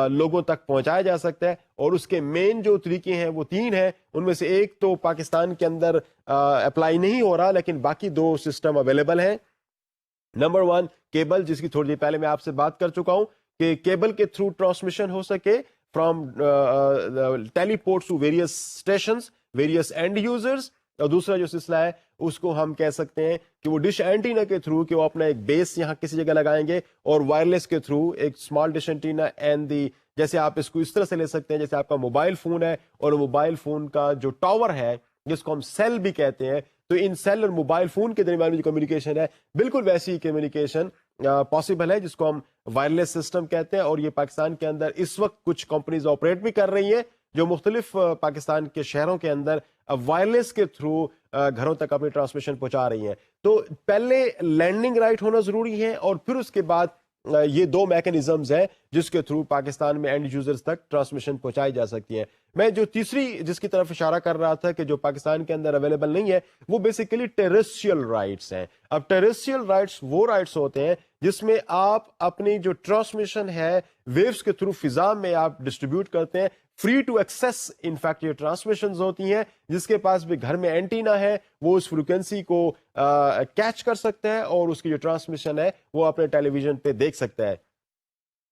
لوگوں تک پہنچایا جا سکتا ہے، اور اس کے مین جو طریقے ہیں وہ 3 ہیں. ان میں سے ایک تو پاکستان کے اندر اپلائی نہیں ہو رہا، لیکن باقی 2 سسٹم اویلیبل ہیں. نمبر 1 کیبل، جس کی تھوڑی دیر پہلے میں آپ سے بات کر چکا ہوں کہ کیبل کے تھرو ٹرانسمیشن ہو سکے from teleports to various stations, various end users. اور دوسرا جو سلسلہ ہے اس کو ہم کہہ سکتے ہیں کہ وہ ڈش اینٹینا کے تھرو کہ وہ اپنا ایک بیس یہاں کسی جگہ لگائیں گے اور وائرلیس کے تھرو ایک small dish antenna and the, جیسے آپ اس کو اس طرح سے لے سکتے ہیں جیسے آپ کا موبائل فون ہے اور موبائل فون کا جو ٹاور ہے جس کو ہم سیل بھی کہتے ہیں، تو ان سیل اور موبائل فون کے درمیان جو کمیونیکیشن ہے بالکل ویسی کمیونیکیشن پاسبل ہے جس کو ہم وائرلیس سسٹم کہتے ہیں. اور یہ پاکستان کے اندر اس وقت کچھ کمپنیز آپریٹ بھی کر رہی ہیں جو مختلف پاکستان کے شہروں کے اندر وائرلیس کے تھرو گھروں تک اپنی ٹرانسمیشن پہنچا رہی ہیں. تو پہلے لینڈنگ رائٹ ہونا ضروری ہے اور پھر اس کے بعد یہ 2 میکانزمز ہیں جس کے تھرو پاکستان میں اینڈ یوزرز تک ٹرانسمیشن پہنچائی جا سکتی ہے. میں جو تیسری جس کی طرف اشارہ کر رہا تھا کہ جو پاکستان کے اندر اویلیبل نہیں ہے وہ بیسیکلی ٹیریسٹریل رائٹس ہیں. اب ٹیریسٹریل رائٹس وہ رائٹس ہوتے ہیں جس میں آپ اپنی جو ٹرانسمیشن ہے ویوز کے تھرو فضا میں آپ ڈسٹریبیوٹ کرتے ہیں، فری ٹو ایکسیس انفیکٹ یہ ٹرانسمیشنز ہوتی ہیں. جس کے پاس بھی گھر میں اینٹینا ہے وہ اس فریکوینسی کو کیچ کر سکتا ہے اور اس کی جو ٹرانسمیشن ہے وہ اپنے ٹیلی ویژن پہ دیکھ سکتا ہے.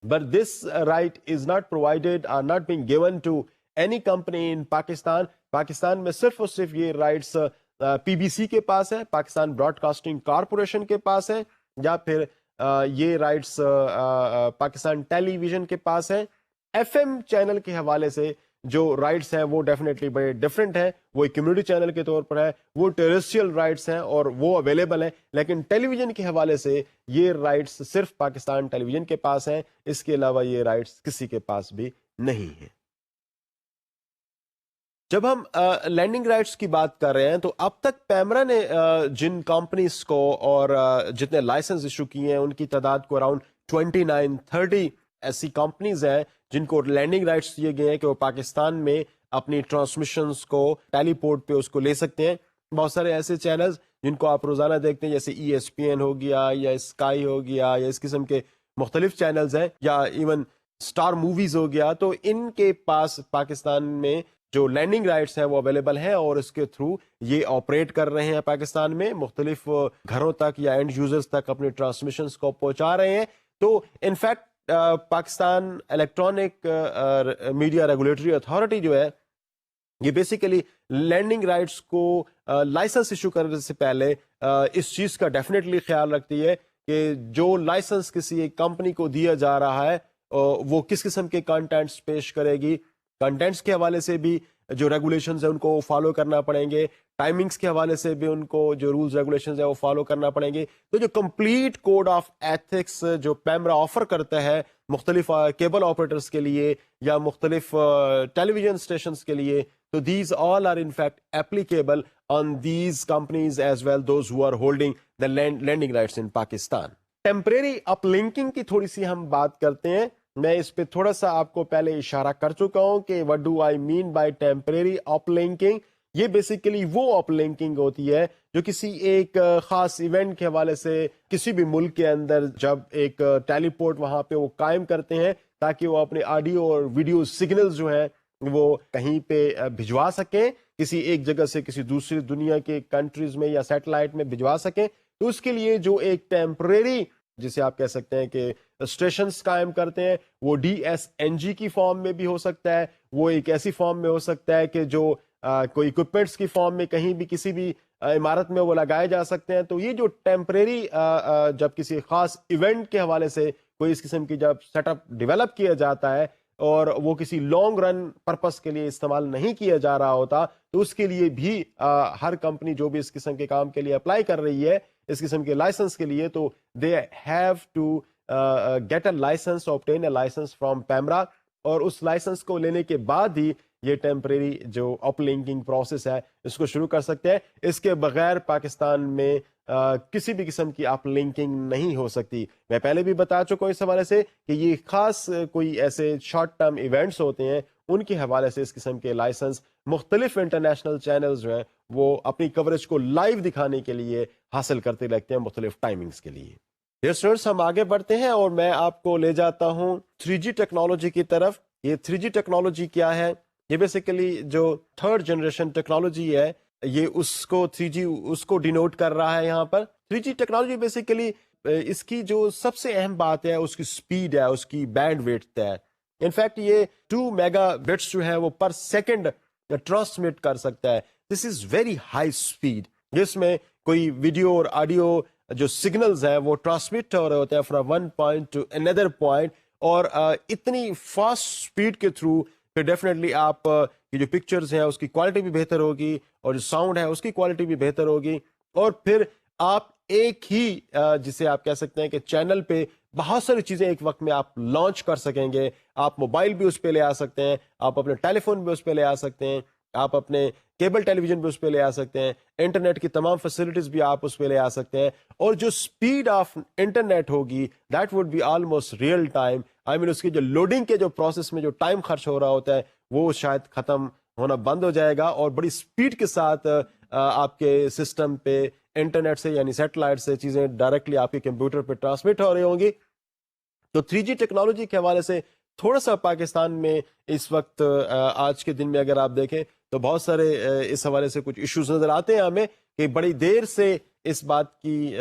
But this right is not provided or not being given to any company in Pakistan. Pakistan میں صرف اور صرف یہ رائٹس پی بی سی کے پاس ہے، پاکستان براڈ کاسٹنگ کارپوریشن کے پاس ہے، یا پھر یہ رائٹس پاکستان ٹیلی ویژن کے پاس ہے. ایف ایم چینل کے حوالے سے جو رائٹس ہیں وہ ڈیفینیٹلی بڑے ڈفرینٹ ہیں، وہ ایک کمیونٹی چینل کے طور پر ہے، وہ ٹیریسٹریل رائٹس ہیں اور وہ اویلیبل ہیں. لیکن ٹیلی ویژن کے حوالے سے یہ رائٹس صرف پاکستان ٹیلی ویژن کے پاس ہیں، اس کے علاوہ یہ رائٹس کسی کے پاس بھی نہیں ہیں. جب ہم لینڈنگ رائٹس کی بات کر رہے ہیں تو اب تک پیمرا نے جن کمپنیز کو اور جتنے لائسنس ایشو کیے ہیں ان کی تعداد کو اراؤنڈ 29-30 ایسی کمپنیز ہیں جن کو لینڈنگ رائٹس دیے گئے ہیں کہ وہ پاکستان میں اپنی ٹرانسمیشنز کو ٹیلی پورٹ پہ اس کو لے سکتے ہیں. بہت سارے ایسے چینلز جن کو آپ روزانہ دیکھتے ہیں جیسے ESPN ہو گیا یا اسکائی ہو گیا یا اس قسم کے مختلف چینلز ہیں، یا ایون اسٹار موویز ہو گیا، تو ان کے پاس پاکستان میں جو لینڈنگ رائٹس ہیں وہ اویلیبل ہیں اور اس کے تھرو یہ آپریٹ کر رہے ہیں پاکستان میں، مختلف گھروں تک یا اینڈ یوزرز تک اپنی ٹرانسمیشنز کو پہنچا رہے ہیں. تو in fact Pakistan electronic media regulatory authority جو ہے یہ بیسیکلی لینڈنگ رائٹس کو لائسنس ایشو کرنے سے پہلے اس چیز کا ڈیفینیٹلی خیال رکھتی ہے کہ جو لائسنس کسی ایک کمپنی کو دیا جا رہا ہے وہ کس قسم کے کنٹینٹس پیش کرے گی. کنٹینٹس کے حوالے سے بھی جو ریگولیشنز ہیں ان کو فالو کرنا پڑیں گے، ٹائمنگز کے حوالے سے بھی ان کو جو رولز ریگولیشنز ہیں وہ فالو کرنا پڑیں گے. تو جو کمپلیٹ کوڈ آف ایتھکس جو پیمرا آفر کرتا ہے مختلف کیبل آپریٹرز کے لیے یا مختلف ٹیلی ویژن اسٹیشنز کے لیے، تو these all are in fact applicable on these companies as well those who are holding the landing rights in Pakistan. Temporary uplinking کی تھوڑی سی ہم بات کرتے ہیں. میں اس پہ تھوڑا سا آپ کو پہلے اشارہ کر چکا ہوں کہ what do I mean by temporary uplink. یہ بیسیکلی وہ اپ لنکنگ ہوتی ہے جو کسی ایک خاص ایونٹ کے حوالے سے کسی بھی ملک کے اندر جب ایک ٹیلی پورٹ وہاں پہ وہ قائم کرتے ہیں تاکہ وہ اپنے آڈیو اور ویڈیو سگنلز جو ہیں وہ کہیں پہ بھجوا سکیں، کسی ایک جگہ سے کسی دوسری دنیا کے کنٹریز میں یا سیٹلائٹ میں بھجوا سکیں. تو اس کے لیے جو ایک ٹیمپریری جسے آپ کہہ سکتے ہیں کہ اسٹیشنز قائم کرتے ہیں، وہ DSNG کی فارم میں بھی ہو سکتا ہے، وہ ایک ایسی فارم میں ہو سکتا ہے کہ جو کوئی اکوپمنٹس کی فارم میں کہیں بھی کسی بھی عمارت میں وہ لگائے جا سکتے ہیں. تو یہ جو ٹیمپریری جب کسی خاص ایونٹ کے حوالے سے کوئی اس قسم کی جب سیٹ اپ ڈیولپ کیا جاتا ہے اور وہ کسی لانگ رن پرپس کے لیے استعمال نہیں کیا جا رہا ہوتا، تو اس کے لیے بھی ہر کمپنی جو بھی اس قسم کے کام کے لیے اپلائی کر رہی ہے اس قسم کے لائسنس کے لیے، تو they have to get a licence, obtain a licence from PEMRA, اور اس لائسنس کو لینے کے بعد ہی یہ ٹیمپریری جو اپ لنکنگ پروسیس ہے اس کو شروع کر سکتے ہیں. اس کے بغیر پاکستان میں کسی بھی قسم کی اپ لنکنگ نہیں ہو سکتی. میں پہلے بھی بتا چکا ہوں اس حوالے سے کہ یہ خاص کوئی ایسے شارٹ ٹرم ایونٹس ہوتے ہیں، ان کے حوالے سے اس قسم کے لائسنس مختلف انٹرنیشنل چینلز جو ہیں وہ اپنی کوریج کو لائیو دکھانے کے لیے حاصل کرتے رہتے ہیں مختلف ٹائمنگز کے لیے. ڈیئر اسٹوڈنٹس، ہم آگے بڑھتے ہیں اور میں آپ کو لے جاتا ہوں 3G ٹیکنالوجی کی طرف. یہ 3G ٹیکنالوجی کیا ہے؟ یہ بیسیکلی جو تھرڈ جنریشن ٹیکنالوجی ہے، یہ اس کو 3G اس کو ڈینوٹ کر رہا ہے یہاں پر. 3G ٹیکنالوجی بیسیکلی اس کی جو سب سے اہم بات ہے اس کی سپیڈ ہے، اس کی بینڈ ویڈتھ ہے. انفیکٹ یہ 2 میگا بٹس جو ہے وہ پر سیکنڈ ٹرانسمٹ کر سکتا ہے. This is very high speed, جس میں کوئی ویڈیو اور آڈیو جو سگنلز ہیں وہ ٹرانسمٹ ہو رہے ہوتے ہیں from one point to another point, اور اتنی فاسٹ اسپیڈ کے تھرو پھر ڈیفینیٹلی آپ کی جو پکچرز ہیں اس کی کوالٹی بھی بہتر ہوگی، اور جو ساؤنڈ ہے اس کی کوالٹی بھی بہتر ہوگی، اور پھر آپ ایک ہی جسے آپ کہہ سکتے ہیں کہ چینل پہ بہت ساری چیزیں ایک وقت میں آپ لانچ کر سکیں گے. آپ موبائل بھی اس پہ لے آ سکتے ہیں، آپ اپنے ٹیلی فون بھی اس پہ لے آ سکتے ہیں، آپ اپنے کیبل ٹیلی ویژن بھی اس پہ لے آ سکتے ہیں، انٹرنیٹ کی تمام فیسلٹیز بھی آپ اس پہ لے آ سکتے ہیں. اور جو سپیڈ آف انٹرنیٹ ہوگی that would be almost real time. I mean اس کی جو لوڈنگ کے جو پروسیس میں جو ٹائم خرچ ہو رہا ہوتا ہے وہ شاید ختم ہونا بند ہو جائے گا، اور بڑی سپیڈ کے ساتھ آپ کے سسٹم پہ انٹرنیٹ سے یعنی سیٹلائٹ سے چیزیں ڈائریکٹلی آپ کے کمپیوٹر پہ ٹرانسمٹ ہو رہی ہوں گی. تو 3G ٹیکنالوجی کے حوالے سے تھوڑا سا پاکستان میں اس وقت آج کے دن میں اگر آپ دیکھیں تو بہت سارے اس حوالے سے کچھ ایشوز نظر آتے ہیں ہمیں کہ بڑی دیر سے اس بات کی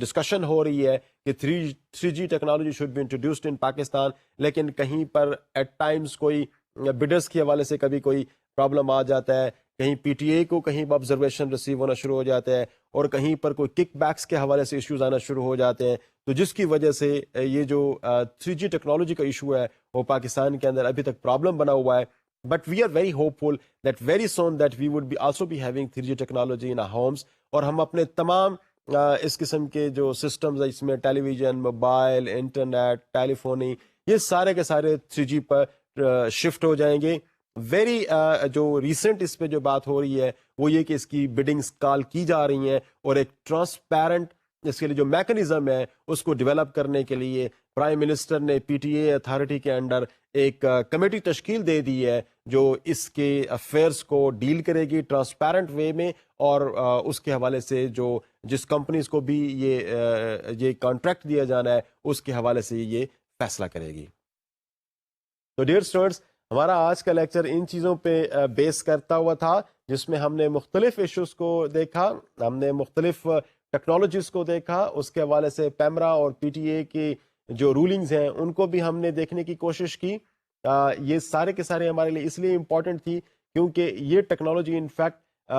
ڈسکشن ہو رہی ہے کہ 3G technology should be introduced in Pakistan, لیکن کہیں پر ایٹ ٹائمز کوئی بڈرز کے حوالے سے کبھی کوئی پرابلم آ جاتا ہے، کہیں PTA کو کہیں آبزرویشن ریسیو ہونا شروع ہو جاتا ہے، اور کہیں پر کوئی کک بیکس کے حوالے سے ایشوز آنا شروع ہو جاتے ہیں. تو جس کی وجہ سے یہ جو 3G ٹیکنالوجی کا ایشو ہے وہ پاکستان کے اندر ابھی تک پرابلم بنا ہوا ہے. But we are very hopeful that very soon that we would be also be having 3G technology in homes, اور ہم اپنے تمام اس قسم کے جو سسٹمز ہیں، اس میں ٹیلی ویژن، موبائل، انٹرنیٹ، ٹیلی فونی، یہ سارے کے سارے 3G پر شفٹ ہو جائیں گے. ویری جو ریسنٹ اس پہ جو بات ہو رہی ہے وہ یہ کہ اس کی بڈنگز کال کی جا رہی ہیں، اور ایک ٹرانسپیرنٹ اس کے لیے جو میکنزم ہے اس کو ڈیولپ کرنے کے لیے پرائم منسٹر نے PTA اتھارٹی کے انڈر ایک کمیٹی تشکیل دے دی ہے جو اس کے افیئرس کو ڈیل کرے گی ٹرانسپیرنٹ وے میں، اور اس کے حوالے سے جو جس کمپنیز کو بھی یہ کانٹریکٹ دیا جانا ہے اس کے حوالے سے یہ فیصلہ کرے گی. تو ڈیئر اسٹوڈنٹس، ہمارا آج کا لیکچر ان چیزوں پہ بیس کرتا ہوا تھا جس میں ہم نے مختلف ایشوز کو دیکھا، ہم نے مختلف ٹیکنالوجیز کو دیکھا، اس کے حوالے سے پیمرا اور PTA کی جو رولنگز ہیں ان کو بھی ہم نے دیکھنے کی کوشش کی. یہ سارے کے سارے ہمارے لیے اس لیے امپورٹنٹ تھی کیونکہ یہ ٹیکنالوجی انفیکٹ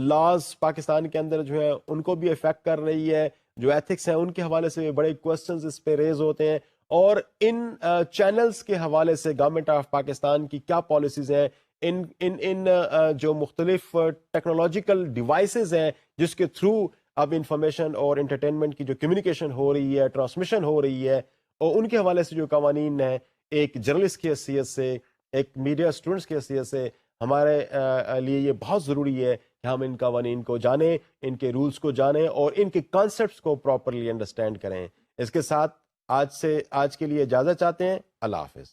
لاز پاکستان کے اندر جو ہے ان کو بھی افیکٹ کر رہی ہے، جو ایتھکس ہیں ان کے حوالے سے بڑے کوسچنز اس پہ ریز ہوتے ہیں، اور ان چینلز کے حوالے سے گورنمنٹ آف پاکستان کی کیا پالیسیز ہیں، ان جو مختلف ٹیکنالوجیکل ڈیوائسز ہیں جس کے تھرو اب انفارمیشن اور انٹرٹینمنٹ کی جو کمیونیکیشن ہو رہی ہے، ٹرانسمیشن ہو رہی ہے، اور ان کے حوالے سے جو قوانین ہیں ایک جرنلسٹ کی حیثیت سے، ایک میڈیا اسٹوڈنٹس کی حیثیت سے ہمارے لیے یہ بہت ضروری ہے کہ ہم ان قوانین کو جانیں، ان کے رولز کو جانیں، اور ان کے کانسیپٹس کو پراپرلی انڈرسٹینڈ کریں. اس کے ساتھ آج کے لیے اجازت چاہتے ہیں. اللہ حافظ.